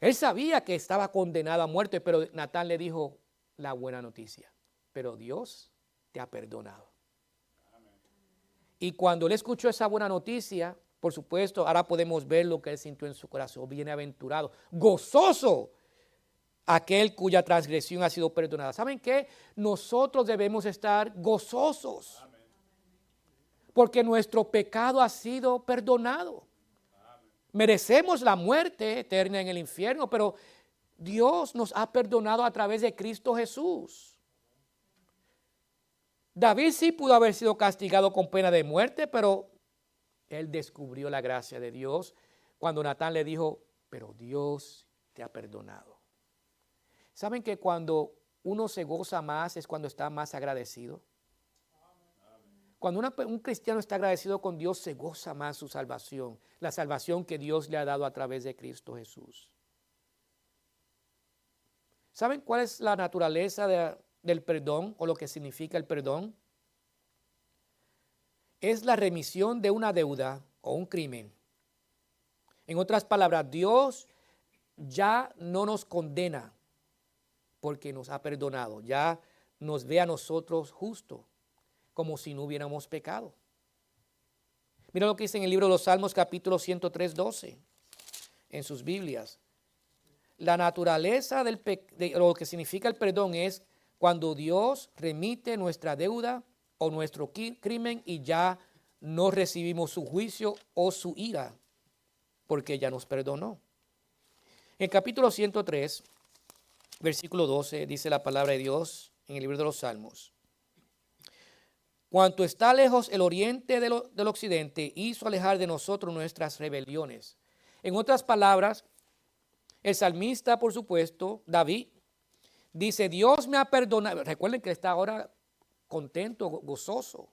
Speaker 3: Él sabía que estaba condenado a muerte, pero Natán le dijo la buena noticia. Pero Dios te ha perdonado. Amén. Y cuando él escuchó esa buena noticia, por supuesto, ahora podemos ver lo que él sintió en su corazón. Bienaventurado, gozoso, aquel cuya transgresión ha sido perdonada. ¿Saben qué? Nosotros debemos estar gozosos. Amén. Porque nuestro pecado ha sido perdonado. Merecemos la muerte eterna en el infierno, pero Dios nos ha perdonado a través de Cristo Jesús. David sí pudo haber sido castigado con pena de muerte, pero él descubrió la gracia de Dios cuando Natán le dijo, pero Dios te ha perdonado. ¿Saben que cuando uno se goza más es cuando está más agradecido? Cuando un cristiano está agradecido con Dios, se goza más su salvación, la salvación que Dios le ha dado a través de Cristo Jesús. ¿Saben cuál es la naturaleza del perdón o lo que significa el perdón? Es la remisión de una deuda o un crimen. En otras palabras, Dios ya no nos condena porque nos ha perdonado. Ya nos ve a nosotros justos, como si no hubiéramos pecado. Mira lo que dice en el libro de los Salmos, capítulo 103, 12, en sus Biblias. La naturaleza de lo que significa el perdón es cuando Dios remite nuestra deuda o nuestro crimen y ya no recibimos su juicio o su ira, porque ya nos perdonó. En el capítulo 103, versículo 12, dice la palabra de Dios en el libro de los Salmos. Cuanto está lejos el oriente del occidente, hizo alejar de nosotros nuestras rebeliones. En otras palabras, el salmista, por supuesto, David, dice, Dios me ha perdonado. Recuerden que está ahora contento, gozoso,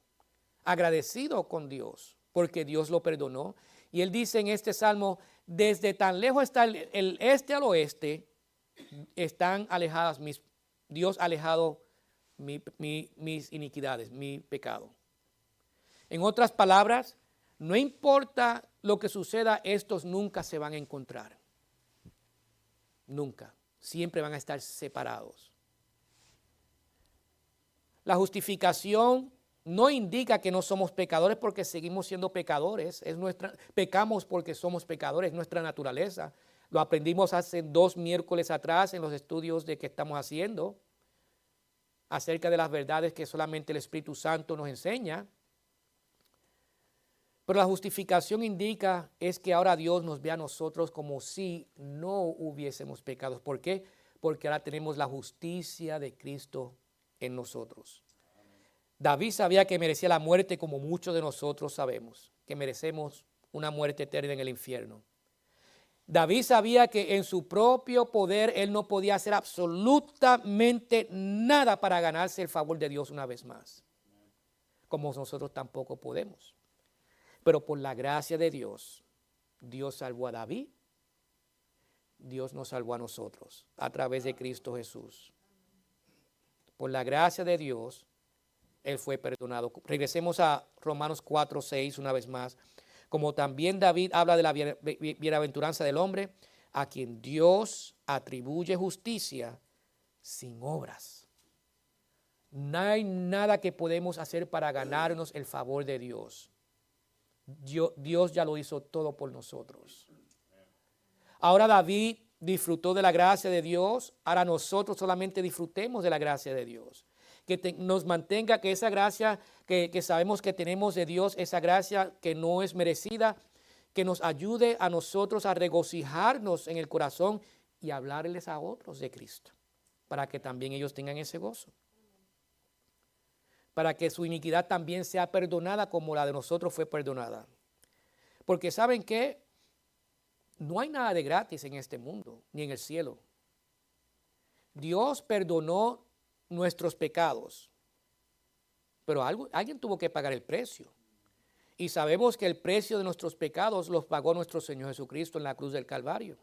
Speaker 3: agradecido con Dios, porque Dios lo perdonó. Y él dice en este salmo, desde tan lejos está el este al oeste, están alejadas Dios ha alejado mis iniquidades, mi pecado. En otras palabras, no importa lo que suceda, estos nunca se van a encontrar. Nunca. Siempre van a estar separados. La justificación no indica que no somos pecadores porque seguimos siendo pecadores. Pecamos porque somos pecadores, es nuestra naturaleza. Lo aprendimos hace 2 miércoles atrás en los estudios de que estamos haciendo acerca de las verdades que solamente el Espíritu Santo nos enseña. Pero la justificación indica es que ahora Dios nos ve a nosotros como si no hubiésemos pecado. ¿Por qué? Porque ahora tenemos la justicia de Cristo en nosotros. David sabía que merecía la muerte como muchos de nosotros sabemos, que merecemos una muerte eterna en el infierno. David sabía que en su propio poder él no podía hacer absolutamente nada para ganarse el favor de Dios una vez más, como nosotros tampoco podemos. Pero por la gracia de Dios, Dios salvó a David, Dios nos salvó a nosotros a través de Cristo Jesús. Por la gracia de Dios, él fue perdonado. Regresemos a Romanos 4, 6 una vez más. Como también David habla de la bienaventuranza del hombre, a quien Dios atribuye justicia sin obras. No hay nada que podemos hacer para ganarnos el favor de Dios. Dios ya lo hizo todo por nosotros. Ahora David disfrutó de la gracia de Dios, ahora nosotros solamente disfrutemos de la gracia de Dios. Que nos mantenga, que esa gracia que sabemos que tenemos de Dios, esa gracia que no es merecida, que nos ayude a nosotros a regocijarnos en el corazón y hablarles a otros de Cristo, para que también ellos tengan ese gozo. Para que su iniquidad también sea perdonada como la de nosotros fue perdonada. Porque ¿saben qué? No hay nada de gratis en este mundo, ni en el cielo. Dios perdonó nuestros pecados, pero alguien tuvo que pagar el precio. Y sabemos que el precio de nuestros pecados los pagó nuestro Señor Jesucristo en la cruz del Calvario.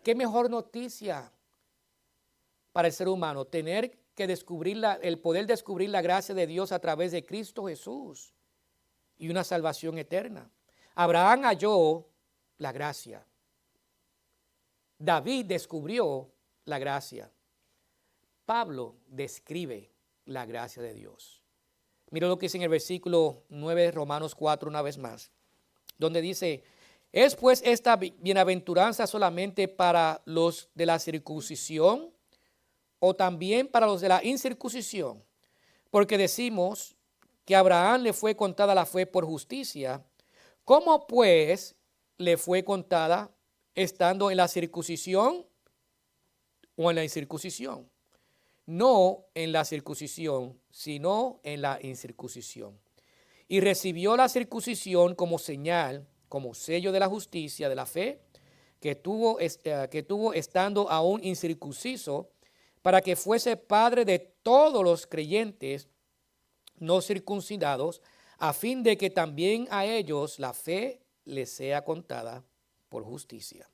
Speaker 3: ¿Qué mejor noticia para el ser humano? Tener que el poder descubrir la gracia de Dios a través de Cristo Jesús y una salvación eterna. Abraham halló la gracia. David descubrió la gracia. Pablo describe la gracia de Dios. Mira lo que dice en el versículo 9, Romanos 4, una vez más, donde dice, ¿es pues esta bienaventuranza solamente para los de la circuncisión o también para los de la incircuncisión? Porque decimos que a Abraham le fue contada la fe por justicia. ¿Cómo pues le fue contada estando en la circuncisión o en la incircuncisión? No en la circuncisión, sino en la incircuncisión. Y recibió la circuncisión como señal, como sello de la justicia, de la fe, que tuvo estando aún incircunciso, para que fuese padre de todos los creyentes no circuncidados, a fin de que también a ellos la fe les sea contada por justicia.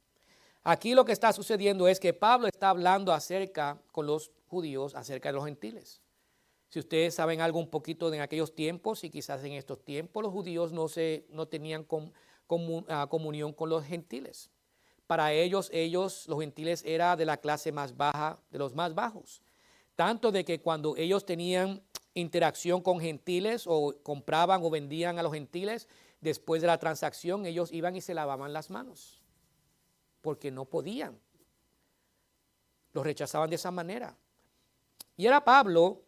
Speaker 3: Aquí lo que está sucediendo es que Pablo está hablando con los judíos acerca de los gentiles. Si ustedes saben algo un poquito de en aquellos tiempos y quizás en estos tiempos, los judíos no tenían comunión con los gentiles. Para ellos, los gentiles era de la clase más baja, de los más bajos. Tanto de que cuando ellos tenían interacción con gentiles o compraban o vendían a los gentiles, después de la transacción ellos iban y se lavaban las manos. Porque no podían. Los rechazaban de esa manera. Y ahora Pablo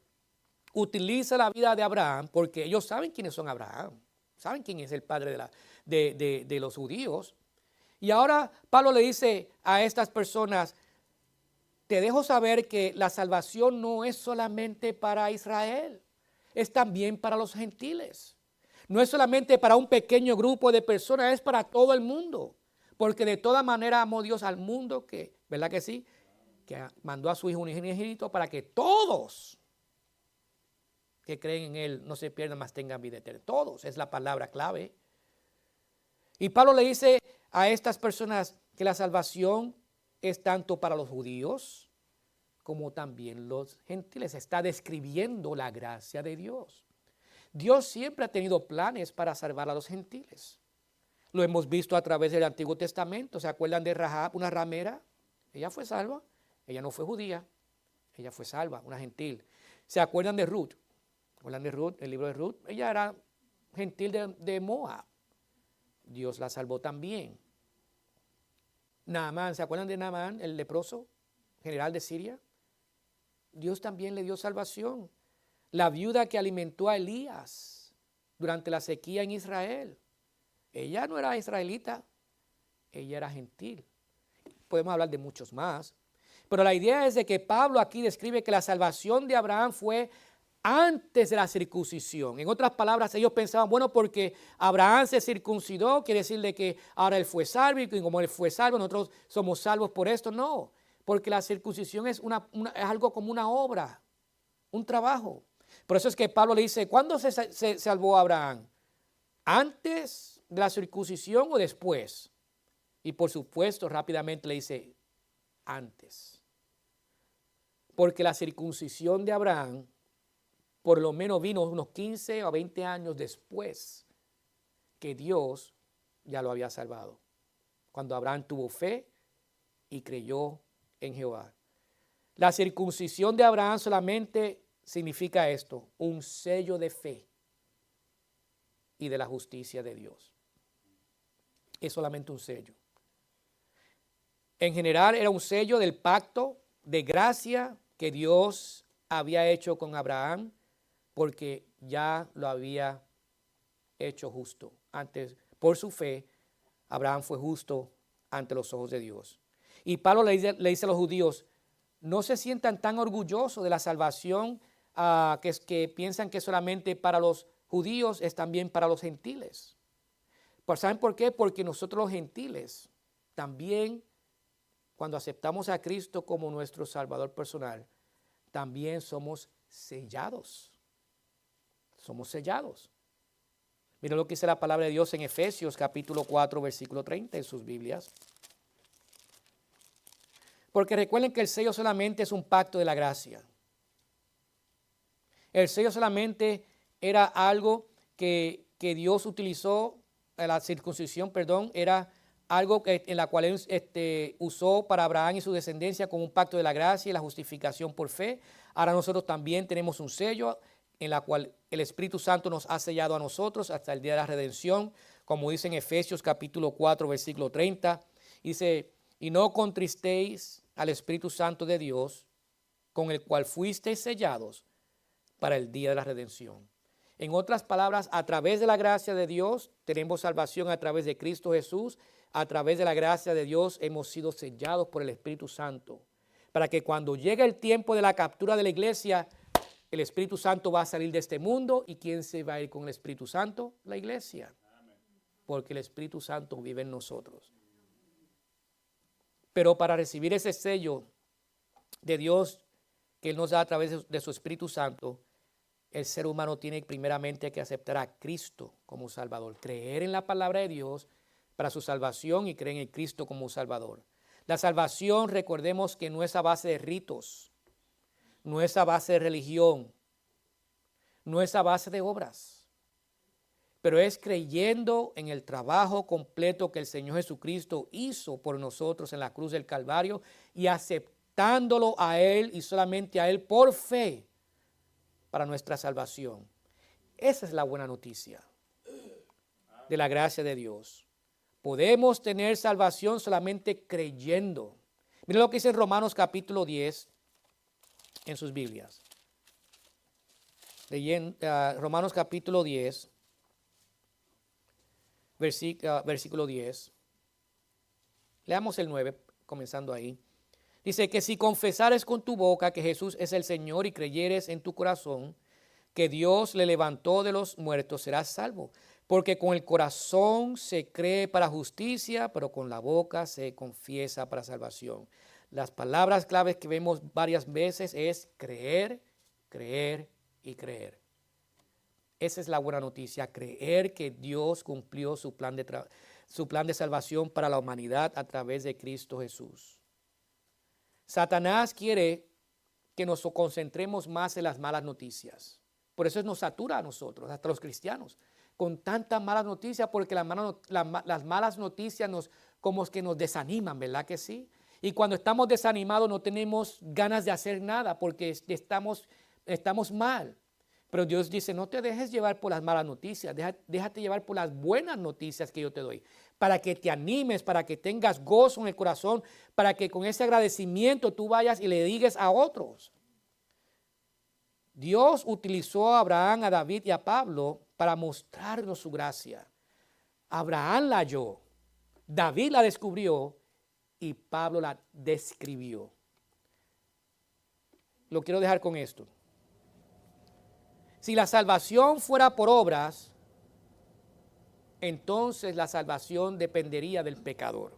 Speaker 3: utiliza la vida de Abraham porque ellos saben quiénes son Abraham. Saben quién es el padre de los judíos. Y ahora Pablo le dice a estas personas, te dejo saber que la salvación no es solamente para Israel, es también para los gentiles. No es solamente para un pequeño grupo de personas, es para todo el mundo. Porque de toda manera amó Dios al mundo, ¿verdad que sí? Que mandó a su Hijo unigénito para que todos que creen en Él no se pierdan, mas tengan vida eterna. Todos, es la palabra clave. Y Pablo le dice a estas personas que la salvación es tanto para los judíos como también los gentiles. Está describiendo la gracia de Dios. Dios siempre ha tenido planes para salvar a los gentiles. Lo hemos visto a través del Antiguo Testamento. ¿Se acuerdan de Rahab, una ramera? Ella fue salva. Ella no fue judía. Ella fue salva, una gentil. ¿Se acuerdan de Ruth? ¿Acuerdan de Ruth, el libro de Ruth? Ella era gentil de Moab. Dios la salvó también. Naamán, ¿se acuerdan de Naamán, el leproso, general de Siria? Dios también le dio salvación. La viuda que alimentó a Elías durante la sequía en Israel. Ella no era israelita, ella era gentil. Podemos hablar de muchos más. Pero la idea es de que Pablo aquí describe que la salvación de Abraham fue antes de la circuncisión. En otras palabras, ellos pensaban, bueno, porque Abraham se circuncidó, quiere decir de que ahora él fue salvo y como él fue salvo, nosotros somos salvos por esto. No, porque la circuncisión es algo como una obra, un trabajo. Por eso es que Pablo le dice, ¿cuándo se salvó Abraham? ¿Antes de la circuncisión o después? Y por supuesto, rápidamente le dice, antes. Porque la circuncisión de Abraham por lo menos vino unos 15 o 20 años después que Dios ya lo había salvado. Cuando Abraham tuvo fe y creyó en Jehová. La circuncisión de Abraham solamente significa esto, un sello de fe y de la justicia de Dios. Es solamente un sello. En general era un sello del pacto de gracia que Dios había hecho con Abraham porque ya lo había hecho justo. Antes, por su fe, Abraham fue justo ante los ojos de Dios. Y Pablo le dice a los judíos, no se sientan tan orgullosos de la salvación que piensan que solamente para los judíos es también para los gentiles. ¿Saben por qué? Porque nosotros los gentiles también, cuando aceptamos a Cristo como nuestro Salvador personal, también somos sellados. Somos sellados. Miren lo que dice la palabra de Dios en Efesios capítulo 4, versículo 30 en sus Biblias. Porque recuerden que el sello solamente es un pacto de la gracia. El sello solamente era algo que Dios utilizó, la circuncisión, era algo en la cual él usó para Abraham y su descendencia como un pacto de la gracia y la justificación por fe. Ahora nosotros también tenemos un sello en la cual el Espíritu Santo nos ha sellado a nosotros hasta el día de la redención, como dice en Efesios capítulo 4, versículo 30. Dice, y no contristéis al Espíritu Santo de Dios, con el cual fuisteis sellados para el día de la redención. En otras palabras, a través de la gracia de Dios tenemos salvación a través de Cristo Jesús. A través de la gracia de Dios hemos sido sellados por el Espíritu Santo. Para que cuando llegue el tiempo de la captura de la iglesia, el Espíritu Santo va a salir de este mundo. ¿Y quién se va a ir con el Espíritu Santo? La iglesia. Porque el Espíritu Santo vive en nosotros. Pero para recibir ese sello de Dios que Él nos da a través de su Espíritu Santo, el ser humano tiene primeramente que aceptar a Cristo como Salvador. Creer en la palabra de Dios para su salvación y creer en Cristo como Salvador. La salvación, recordemos que no es a base de ritos, no es a base de religión, no es a base de obras, pero es creyendo en el trabajo completo que el Señor Jesucristo hizo por nosotros en la cruz del Calvario y aceptándolo a Él y solamente a Él por fe para nuestra salvación. Esa es la buena noticia de la gracia de Dios. Podemos tener salvación solamente creyendo. Miren lo que dice en Romanos capítulo 10 en sus Biblias. Romanos capítulo 10, versículo 10. Leamos el 9, comenzando ahí. Dice que si confesares con tu boca que Jesús es el Señor y creyeres en tu corazón que Dios le levantó de los muertos, serás salvo. Porque con el corazón se cree para justicia, pero con la boca se confiesa para salvación. Las palabras claves que vemos varias veces es creer, creer y creer. Esa es la buena noticia, creer que Dios cumplió su plan de salvación para la humanidad a través de Cristo Jesús. Satanás quiere que nos concentremos más en las malas noticias. Por eso nos satura a nosotros, hasta los cristianos, con tantas malas noticias, porque las malas noticias como que nos desaniman, ¿verdad que sí? Y cuando estamos desanimados no tenemos ganas de hacer nada porque estamos mal. Pero Dios dice, no te dejes llevar por las malas noticias, déjate llevar por las buenas noticias que yo te doy, para que te animes, para que tengas gozo en el corazón, para que con ese agradecimiento tú vayas y le digas a otros. Dios utilizó a Abraham, a David y a Pablo para mostrarnos su gracia. Abraham la halló, David la descubrió y Pablo la describió. Lo quiero dejar con esto. Si la salvación fuera por obras, entonces la salvación dependería del pecador.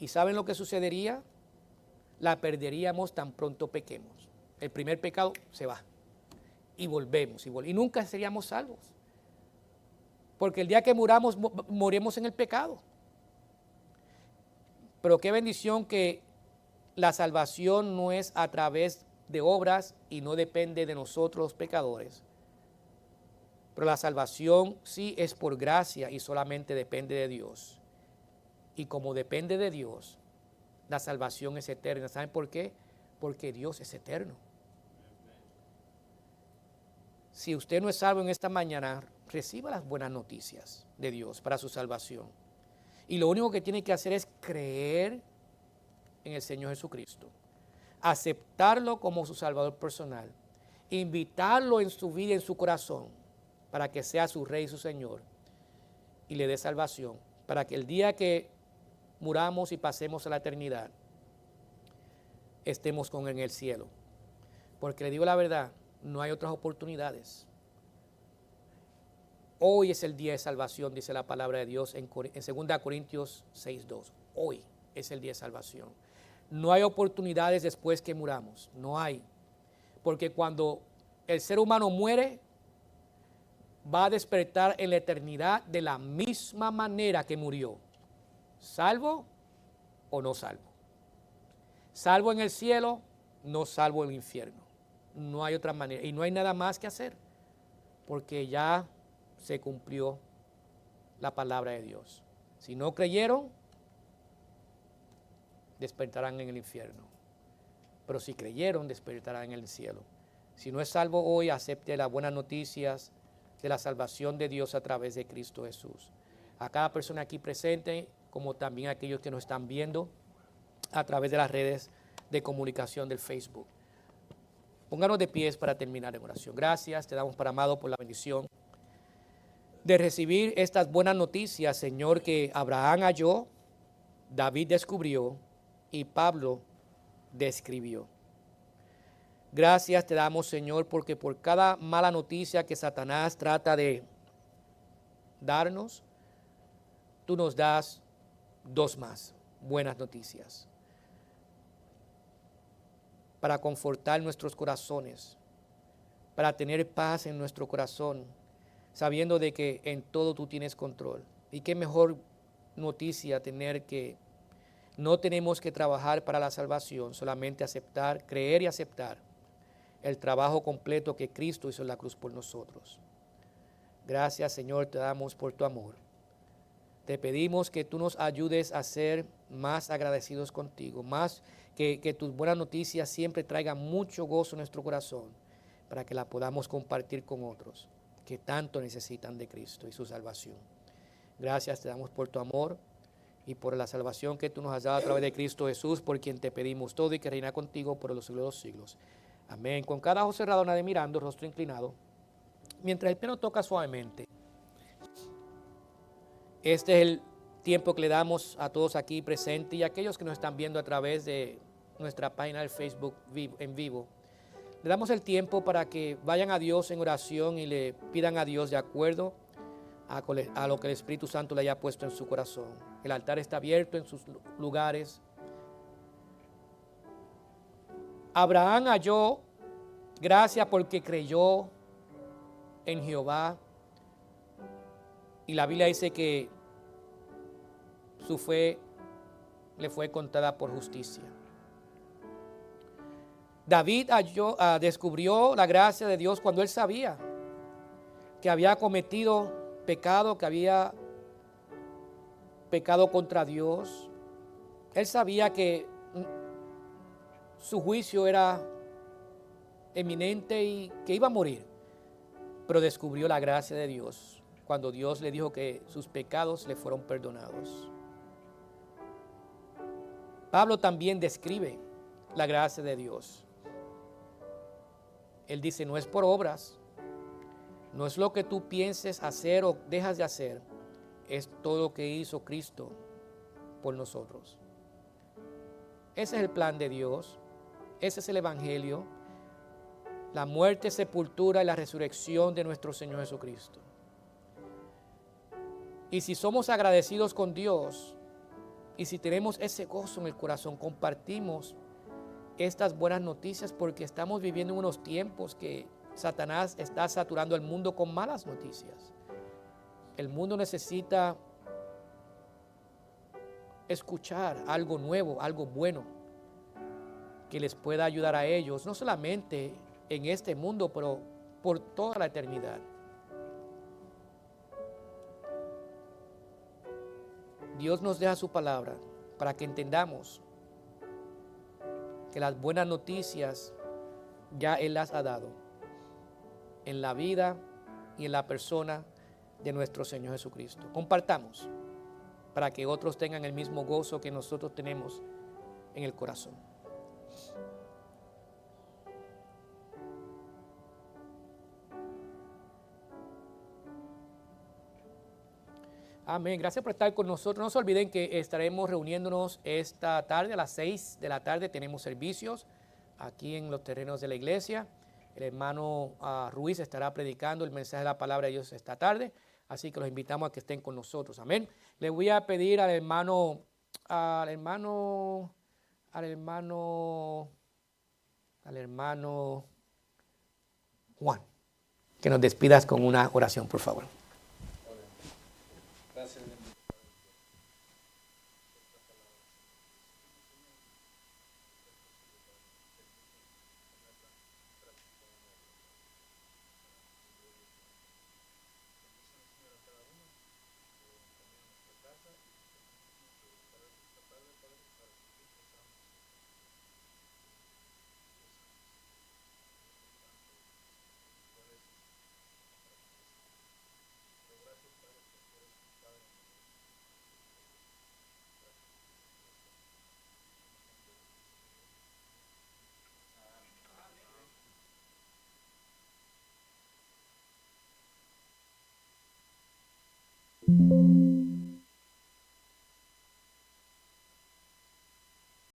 Speaker 3: ¿Y saben lo que sucedería? La perderíamos tan pronto pequemos. El primer pecado se va. Y volvemos. Y nunca seríamos salvos. Porque el día que muramos, moriremos en el pecado. Pero qué bendición que la salvación no es a través de obras y no depende de nosotros los pecadores. Pero la salvación sí es por gracia y solamente depende de Dios. Y como depende de Dios, la salvación es eterna. ¿Saben por qué? Porque Dios es eterno. Si usted no es salvo en esta mañana, reciba las buenas noticias de Dios para su salvación. Y lo único que tiene que hacer es creer en el Señor Jesucristo. Aceptarlo como su Salvador personal. Invitarlo en su vida, en su corazón, para que sea su Rey y su Señor. Y le dé salvación. Para que el día que muramos y pasemos a la eternidad, estemos con Él en el cielo. Porque le digo la verdad, no hay otras oportunidades. Hoy es el día de salvación, dice la palabra de Dios en 2 Corintios 6:2. Hoy es el día de salvación. No hay oportunidades después que muramos, no hay. Porque cuando el ser humano muere, va a despertar en la eternidad de la misma manera que murió. ¿Salvo o no salvo? Salvo en el cielo, no salvo en el infierno. No hay otra manera y no hay nada más que hacer, porque ya se cumplió la palabra de Dios. Si no creyeron, despertarán en el infierno. Pero si creyeron, despertarán en el cielo. Si no es salvo hoy, acepte las buenas noticias de la salvación de Dios a través de Cristo Jesús. A cada persona aquí presente, como también a aquellos que nos están viendo a través de las redes de comunicación del Facebook. Pónganos de pies para terminar en oración. Gracias, te damos, Padre amado, por la bendición de recibir estas buenas noticias, Señor, que Abraham halló, David descubrió y Pablo describió. Gracias te damos, Señor, porque por cada mala noticia que Satanás trata de darnos, tú nos das dos más buenas noticias para confortar nuestros corazones, para tener paz en nuestro corazón, sabiendo de que en todo tú tienes control. Y qué mejor noticia tener que no tenemos que trabajar para la salvación, solamente aceptar, creer y aceptar el trabajo completo que Cristo hizo en la cruz por nosotros. Gracias, Señor, te damos por tu amor. Te pedimos que tú nos ayudes a ser más agradecidos contigo, más que tus buenas noticias siempre traigan mucho gozo en nuestro corazón, para que la podamos compartir con otros que tanto necesitan de Cristo y su salvación. Gracias te damos por tu amor y por la salvación que tú nos has dado a través de Cristo Jesús, por quien te pedimos todo y que reina contigo por los siglos de los siglos. Amén. Con cada ojo cerrado, nadie mirando, rostro inclinado, mientras el piano toca suavemente. Este es el tiempo que le damos a todos aquí presentes y a aquellos que nos están viendo a través de nuestra página de Facebook en vivo. Le damos el tiempo para que vayan a Dios en oración y le pidan a Dios de acuerdo a lo que el Espíritu Santo le haya puesto en su corazón. El altar está abierto en sus lugares. Abraham halló gracia porque creyó en Jehová. Y la Biblia dice que su fe le fue contada por justicia. David descubrió la gracia de Dios cuando él sabía que había cometido pecado, que había pecado contra Dios. Él sabía que su juicio era eminente y que iba a morir, pero descubrió la gracia de Dios cuando Dios le dijo que sus pecados le fueron perdonados. Pablo también describe la gracia de Dios. Él dice, no es por obras, no es lo que tú pienses hacer o dejas de hacer, es todo lo que hizo Cristo por nosotros. Ese es el plan de Dios, ese es el Evangelio, la muerte, sepultura y la resurrección de nuestro Señor Jesucristo. Y si somos agradecidos con Dios y si tenemos ese gozo en el corazón, compartimos estas buenas noticias porque estamos viviendo en unos tiempos que Satanás está saturando el mundo con malas noticias. El mundo necesita escuchar algo nuevo, algo bueno, que les pueda ayudar a ellos, no solamente en este mundo, pero por toda la eternidad. Dios nos deja su palabra para que entendamos que las buenas noticias ya Él las ha dado en la vida y en la persona de nuestro Señor Jesucristo. Compartamos para que otros tengan el mismo gozo que nosotros tenemos en el corazón. Amén. Gracias por estar con nosotros. No se olviden que estaremos reuniéndonos esta tarde a las 6 de la tarde. Tenemos servicios aquí en los terrenos de la iglesia. El hermano Ruiz estará predicando el mensaje de la palabra de Dios esta tarde. Así que los invitamos a que estén con nosotros. Amén. Le voy a pedir al hermano Juan que nos despidas con una oración, por favor.
Speaker 2: Gracias.